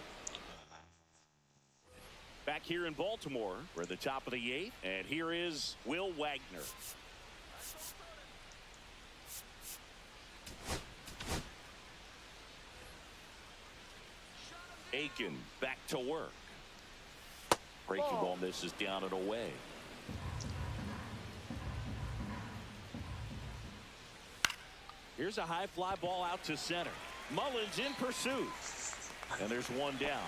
Back here in Baltimore, we're at the top of the 8th, and here is Will Wagner. Aiken back to work. Breaking ball misses down and away. Here's a high fly ball out to center. Mullins in pursuit. And there's 1 down.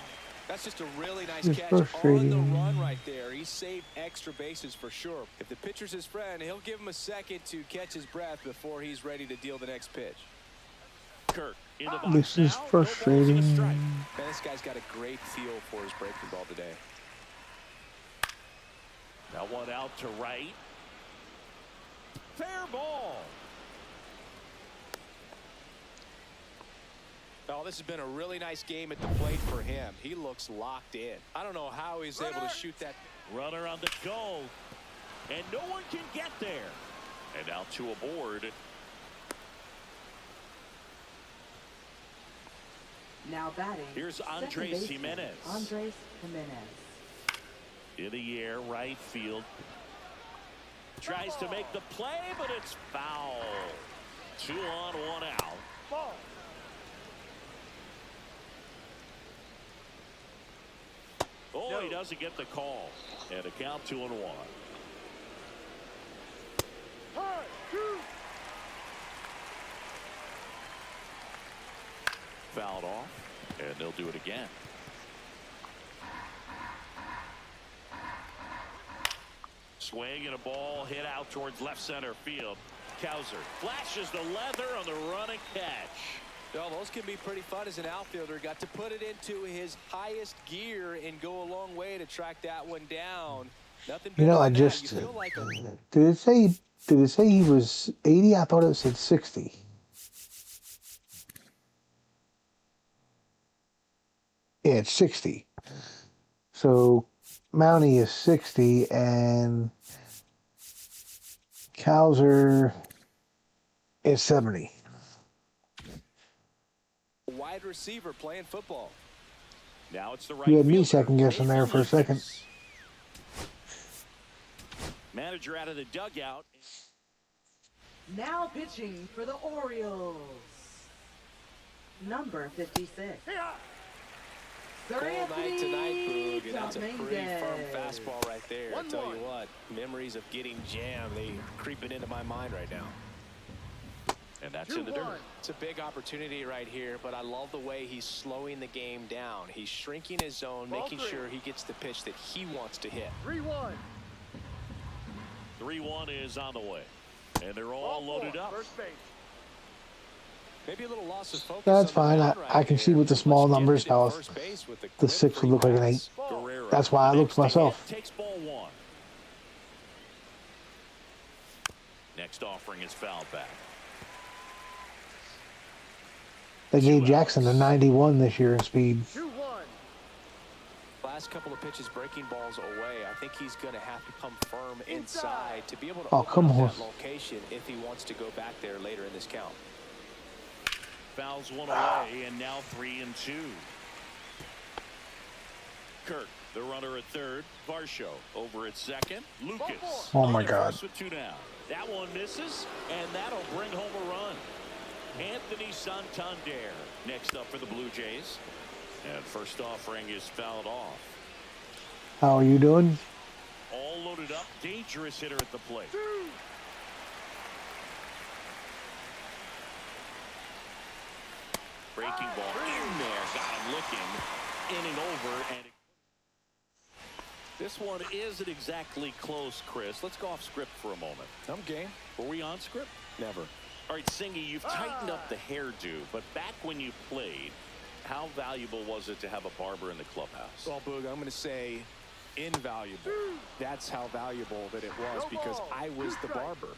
That's just a really nice catch on the run right there. He saved extra bases for sure. If the pitcher's his friend, he'll give him a second to catch his breath before he's ready to deal the next pitch. Kirk in the box. This is frustrating. Man, this guy's got a great feel for his breaking ball today. That one out to right. Fair ball. Oh, this has been a really nice game at the plate for him. He looks locked in. I don't know how he's able to shoot that. Runner on the go. And no one can get there. And now 2 aboard. Now batting. Here's Andres Jimenez. Andres Jimenez. In the air, right field. Tries to make the play, but it's foul. 2 on, 1 out. Ball. Oh, he doesn't get the call. And a count 2 and 1. Hard, 2. Fouled off, and they'll do it again. Swing and a ball hit out towards left center field. Cowser flashes the leather on the running catch. Well, those can be pretty fun as an outfielder. Got to put it into his highest gear and go a long way to track that one down. Nothing better I than that. just You feel like did it say he was 80? I thought it said 60. Yeah, it's 60. So Mountie is 60 and Cowser is 70. wide receiver playing football. Now it's the right. You had me second guessing there for a second. Manager out of the dugout. Now pitching for the Orioles, number 56. Cold night tonight, Boog, and that's a pretty firm fastball right there. I'll tell you what, memories of getting jammed, they creeping into my mind right now. And that's in the dirt. It's a big opportunity right here, but I love the way he's slowing the game down. He's shrinking his zone, making sure he gets the pitch that he wants to hit. 3-1. 3-1 is on the way. And they're all loaded up. First base. Maybe a little loss of focus. That's fine. I can see with the small numbers how the 6 would look like an 8. Guerrero, That's why I the looked next to hit, myself. takes ball 1. Next offering is fouled back. They gave Jackson a 91 this year in speed. 2-1. Last couple of pitches breaking balls away. I think he's going to have to come firm inside to be able to Oh, open come up on. that location if he wants to go back there later in this count. Fouls one away, and now 3-2. Kirk, the runner at third. Varsho over at second. Lucas. Oh, my on at God. first with 2 down. That one misses, and that'll bring home a run. Anthony Santander next up for the Blue Jays. And first offering is fouled off. How are you doing? All loaded up. Dangerous hitter at the plate. Breaking ball in there. Got him looking. Inning over. And this one isn't exactly close, Chris. Let's go off script for a moment. I'm game. Were we on script? Never. All right, Singy, you've tightened up the hairdo, but back when you played, how valuable was it to have a barber in the clubhouse? Well, Boog, I'm going to say invaluable. That's how valuable that it was because I was the barber.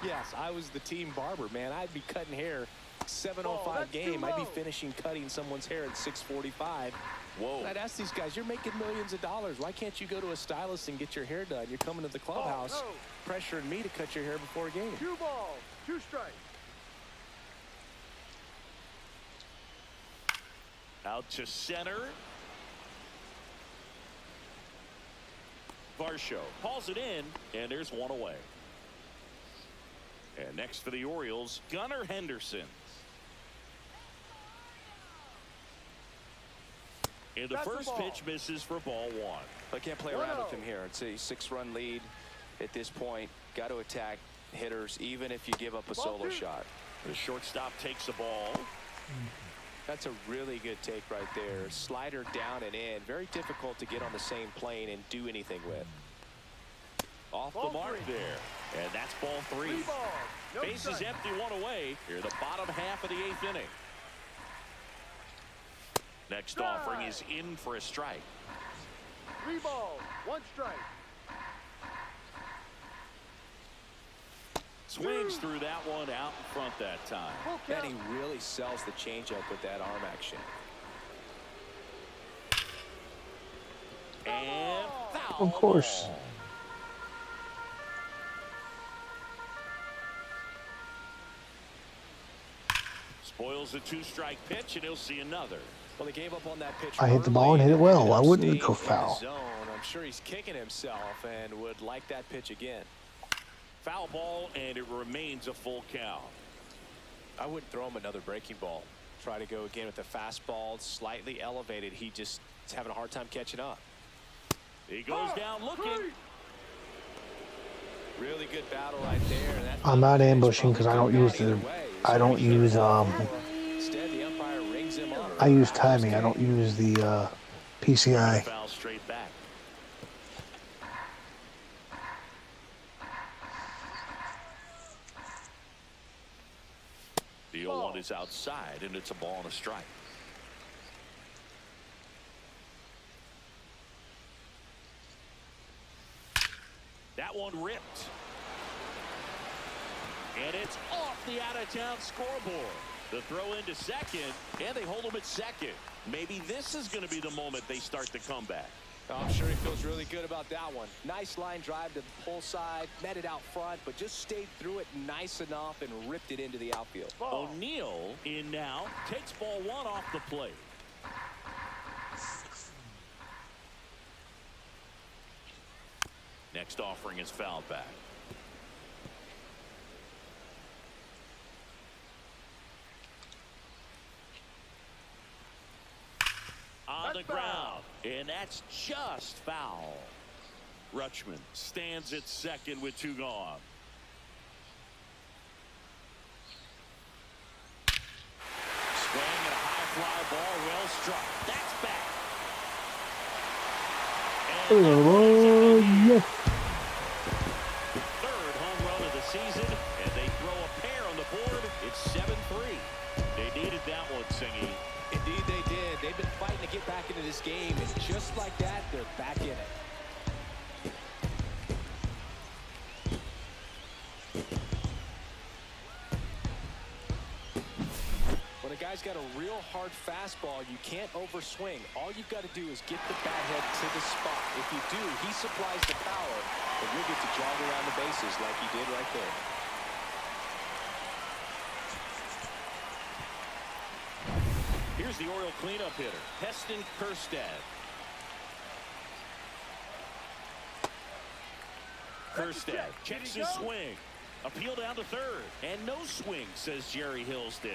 Yes, I was the team barber, man. I'd be cutting hair 7:05 game. I'd be finishing cutting someone's hair at 6:45. Whoa. And I'd ask these guys, you're making millions of dollars. Why can't you go to a stylist and get your hair done? You're coming to the clubhouse pressuring me to cut your hair before a game. 2 balls, 2 strikes. Out to center. Varsho hauls it in, and there's one away. And next for the Orioles, Gunnar Henderson. And the first pitch misses for ball 1. I can't play around with him here. It's a 6-run lead at this point. Got to attack hitters, even if you give up a solo shot. The shortstop takes the ball. That's a really good take right there. Slider down and in. Very difficult to get on the same plane and do anything with. Off the mark there. And that's ball 3. 3 balls, no Bases strikes. empty, 1 away. Here the bottom half of the 8th inning. Next offering is in for a strike. 3 balls, 1 strike. Swings through that one out in front that time. Full And count. he really sells the changeup with that arm action. And foul. Of course. ball. Spoils the 2-strike pitch, and he'll see another. Well, he gave up on that pitch. I hit the ball and hit it well. Why wouldn't it go foul? I'm sure he's kicking himself and would like that pitch again. Foul ball, and it remains a full count. I wouldn't throw him another breaking ball. Try to go again with the fastball, slightly elevated. He just is having a hard time catching up. He goes down looking. Really good battle right there. And that I'm not ambushing because I don't use either the. way. I don't use Instead, the umpire rings him up. I use timing. I don't use the PCI. Foul straight back. The 0-1 is outside, and it's a ball and a strike. That one ripped. And it's off the out-of-town scoreboard. The throw into second, and they hold him at second. Maybe this is going to be the moment they start the comeback. Oh, I'm sure he feels really good about that one. Nice line drive to the pull side, met it out front, but just stayed through it nice enough and ripped it into the outfield. O'Neal in now, takes ball 1 off the plate. Next offering is fouled back. On the ground, and that's just foul. Rutschman stands at second with 2 gone. Swing and a high fly ball, well struck. That's back. And Oh, yeah. Singy. Indeed they did. They've been fighting to get back into this game, and just like that, they're back in it. When a guy's got a real hard fastball, you can't overswing. All you've got to do is get the bat head to the spot. If you do, he supplies the power, and you'll get to jog around the bases like he did right there. Here's the Oriole cleanup hitter, Heston Kjerstad. Kjerstad checks his swing. Appeal down to third. And no swing, says Jerry Hillsdale.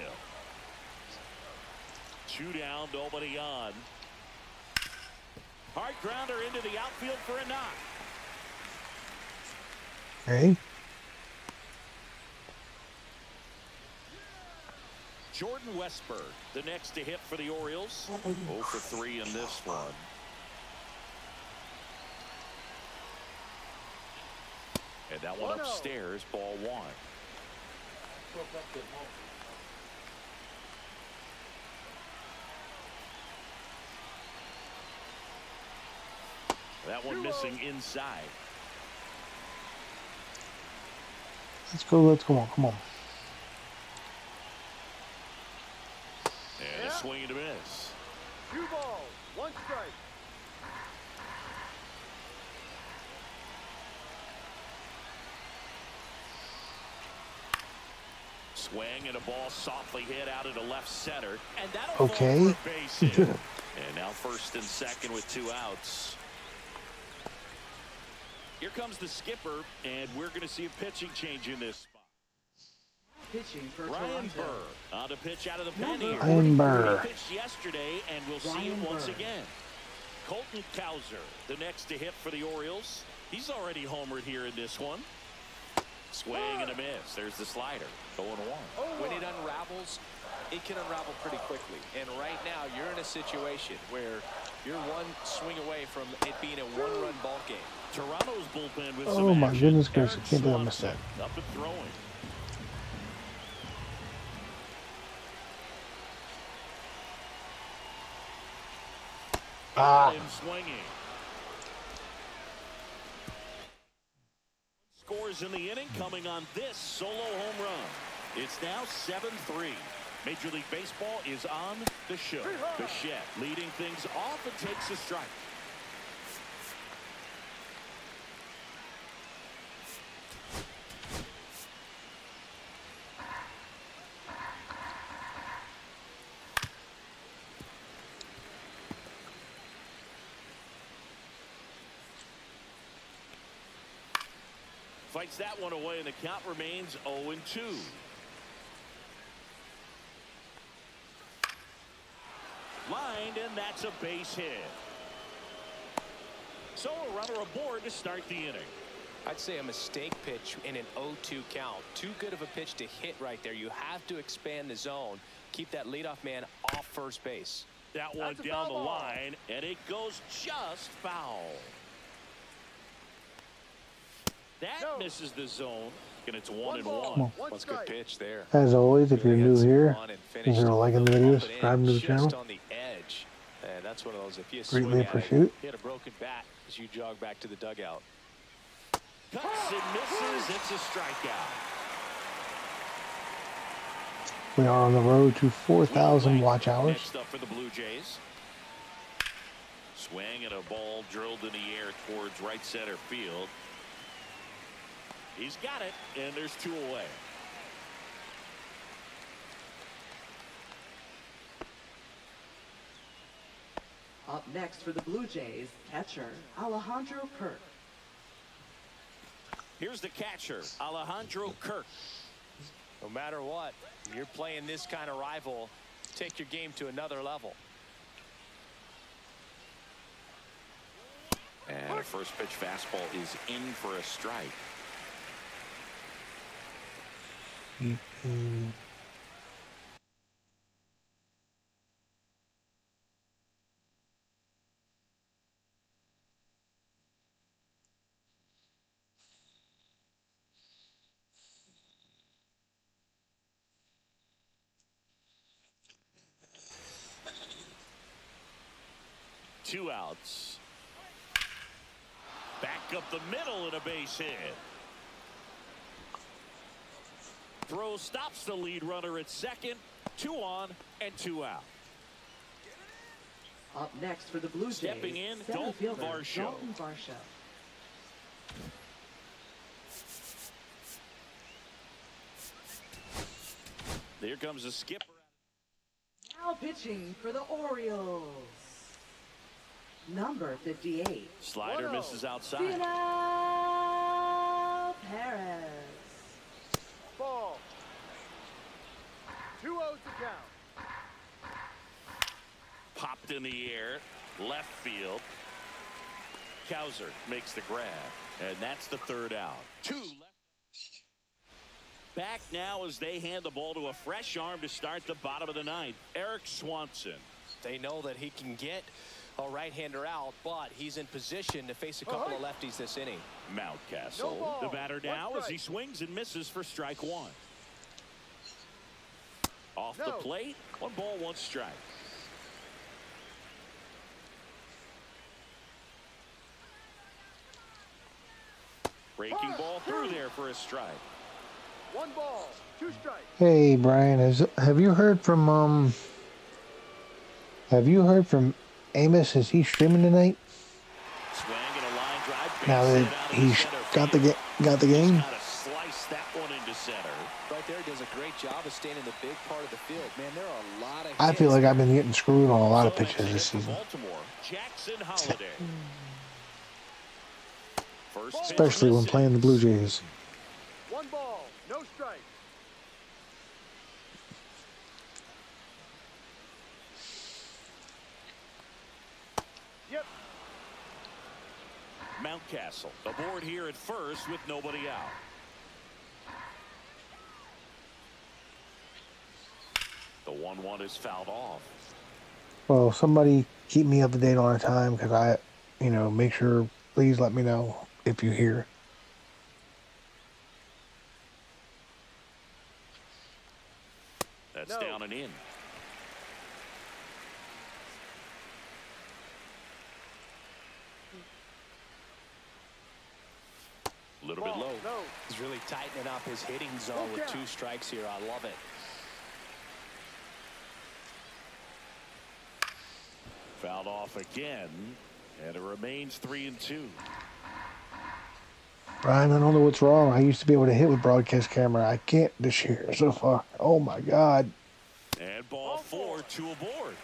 2 down, nobody on. Hard grounder into the outfield for a knock. Hey. Jordan Westburg, the next to hit for the Orioles. 0 for 3 in this one. And that one upstairs, ball 1. That one missing inside. Let's go, come on. And a swing and a miss. 2 balls, 1 strike. Swing and a ball softly hit out into left center. And that'll Okay. fall for a base hit. And now first and second with 2 outs. Here comes the skipper, and we're going to see a pitching change in this spot. Pitching for Ryan Toronto. Burr on to pitch out of the pen here. Ryan Burr. He pitched yesterday, and we'll see Ryan him once Burr. again. Colton Cowser, the next to hit for the Orioles. He's already homered here in this one. Swing and a miss. There's the slider. 0-1. When it unravels, it can unravel pretty quickly. And right now, you're in a situation where you're one swing away from it being a 1-run ball game. Toronto's bullpen with Oh some my action. goodness gracious, Aaron I can't believe I missed Swanson that. up and throwing. Ah. And swinging. Scores in the inning coming on this solo home run. It's now 7-3. Major League Baseball is on the show. Bichette leading things off and takes a strike. Fights that one away, and the count remains 0-2. Lined, and that's a base hit. So a runner aboard to start the inning. I'd say a mistake pitch in an 0-2 count. Too good of a pitch to hit right there. You have to expand the zone. Keep that leadoff man off first base. That one That's a down the foul ball. line, and it goes just foul. That No. misses the zone, and it's 1-1. One ball, Come on. one That's a good strike. pitch there. As always, if you're Really new got some here, fun and if finished you're it liking the up videos, and subscribe to in the channel. just on the edge. And that's one of those, if you swing Greatly at appreciate it. hit a broken bat as you jog back to the dugout. Cuts and misses. It's a strikeout. We are on the road to 4,000 watch hours. Next up for the Blue Jays. Swing and a ball drilled in the air towards right center field. He's got it, and there's 2 away. Up next for the Blue Jays, catcher Alejandro Kirk. Here's the catcher, Alejandro Kirk. No matter what, you're playing this kind of rival, take your game to another level. And a first pitch fastball is in for a strike. 2 outs. Back up the middle and a base hit. Throw stops the lead runner at second. 2 on and 2 out. Up next for the Blue Jays, Stepping in, center Dalton fielder, Varsho. Dalton Varsho. There comes a skipper. Now pitching for the Orioles, number 58. Slider misses outside. Fidel Perez. Ball. 2-0 to count. Popped in the air, left field. Cowser makes the grab, and that's the 3rd out. 2 left. Back now as they hand the ball to a fresh arm to start the bottom of the 9th. Eric Swanson. They know that he can get a right-hander out, but he's in position to face a couple of lefties this inning. Mountcastle, No ball. the batter now One as he strike. swings and misses for strike 1. Off the No. plate, 1 ball, 1 strike. Breaking ball through there for a strike. 1 ball, 2 strikes. Hey, Brian, have you heard from Amos? Is he streaming tonight? Swing and a line drive. Now Base that hit out he's into center got the field. got the game. Got to slice that one into center. Right there, does a great job of staying in the big part of the field. Man, there are a lot of I feel hits. like I've been getting screwed on a lot of So next pitches hit this for season, Baltimore, Jackson Holiday. First pitch especially when misses. playing the Blue Jays. 1 ball, no strike. Yep. Mountcastle aboard here at first with nobody out. The 1-1 is fouled off. Well, somebody keep me up to date on the time, because make sure. Please let me know if you hear. That's No. down and in. A little bit Ball, low. no. He's really tightening up his hitting zone with 2 strikes here. I love it. Fouled off again, and it remains 3-2. Brian, I don't know what's wrong. I used to be able to hit with broadcast camera. I can't this year so far. Oh my God. And ball 4, 2 aboard.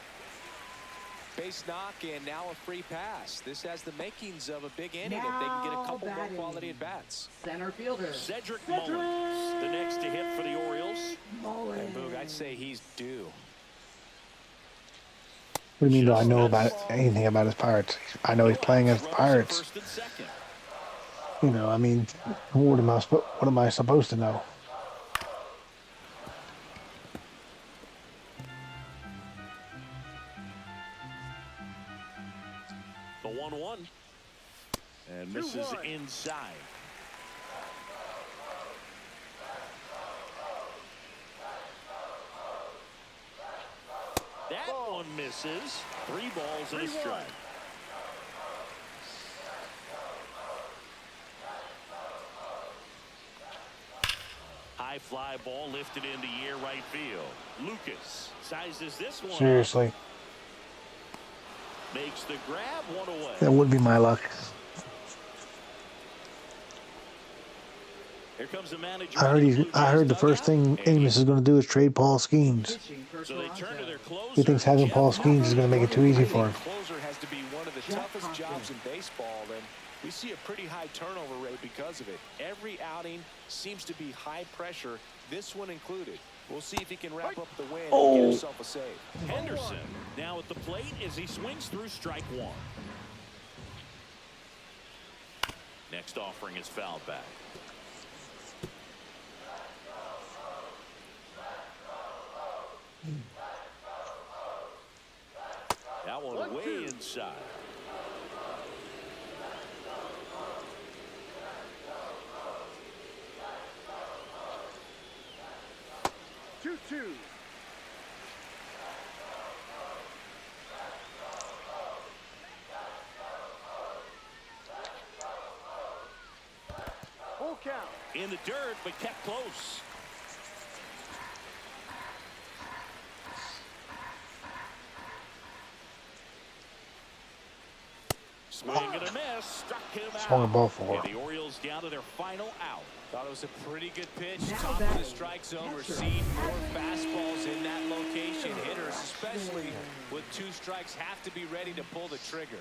Base knock and now a free pass. This has the makings of a big inning if they can get a couple more batting. quality at bats. Center fielder, Cedric Mullins, the next to hit for the Orioles. And Boog, I'd say he's due. What do you mean? Do I know about anything about his Pirates? I know he's playing as the Pirates. First and second. I mean, what am I supposed to know? The 1-1. And misses 2-1. inside. That one misses. 3 balls and a 3-1. strike. High fly ball lifted into air right field. Lucas sizes this one up. Seriously, Makes the grab, 1 away. that would be my luck. Here comes the manager. I heard the first thing Amos is going to do is trade Paul Skeens. pitching for So they turn to their Toronto. closer. He thinks having Jeff Paul Skeens is going to make it too easy for him. Closer has to be one of the Jeff toughest Hopkins. jobs in baseball, and we see a pretty high turnover rate because of it. Every outing seems to be high pressure, this one included. We'll see if he can wrap up the win and get himself a save. Henderson now at the plate as he swings through strike 1. Next offering is fouled back. That one way inside. Two. count. In the dirt, but kept close. Swing and a miss. Struck him Swung a out. ball for. And the Orioles down to their final out. Thought it was a pretty good pitch. Now Top of the batting, strike zone. We're catcher, seeing more fastballs in that location. Hitters, especially with 2 strikes, have to be ready to pull the trigger.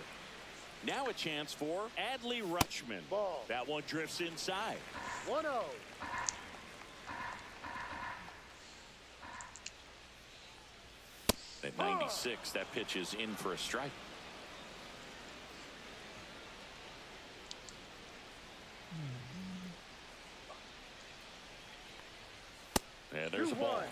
Now a chance for Adley Rutschman. Ball. That one drifts inside. 1-0. At 96, that pitch is in for a strike. And there's a ball. 2-1.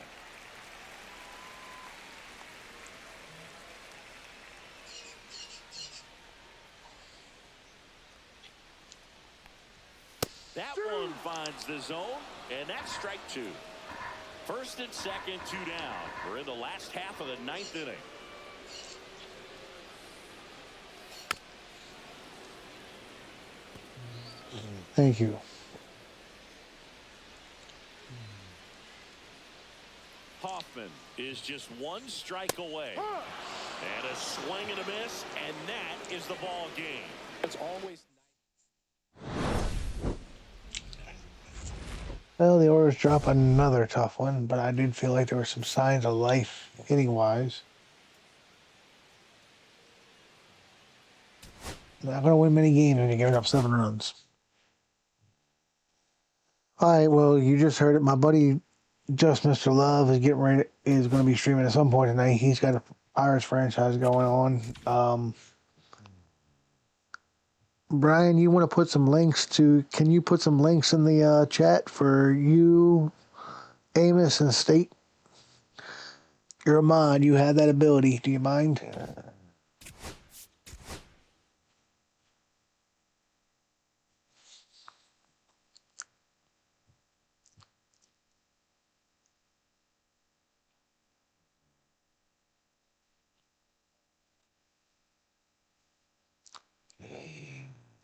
That one finds the zone, and that's strike 2. First and second, 2 down. We're in the last half of the 9th inning. Thank you. Hoffman is just 1 strike away. And a swing and a miss, and that is the ball game. It's always Well, the Orioles drop another tough one, but I did feel like there were some signs of life hitting-wise. Not going to win many games when you're giving up 7 runs. All right, well, you just heard it. My buddy, Just Mr. Love, is going to be streaming at some point tonight. He's got a Pirates franchise going on. Brian, you want to put some links to? Can you put some links in the chat for you, Amos, and State? You're a mod. You have that ability. Do you mind?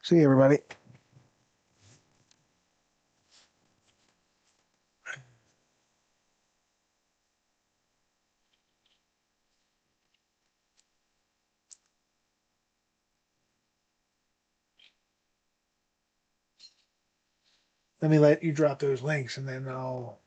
See you, everybody. Let me let you drop those links, and then I'll.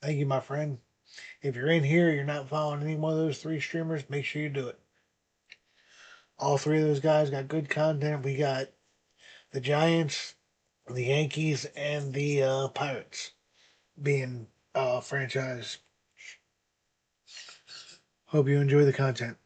Thank you, my friend. If you're in here, you're not following any one of those 3 streamers, make sure you do it. All 3 of those guys got good content. We got the Giants, the Yankees, and the Pirates being franchise. Hope you enjoy the content.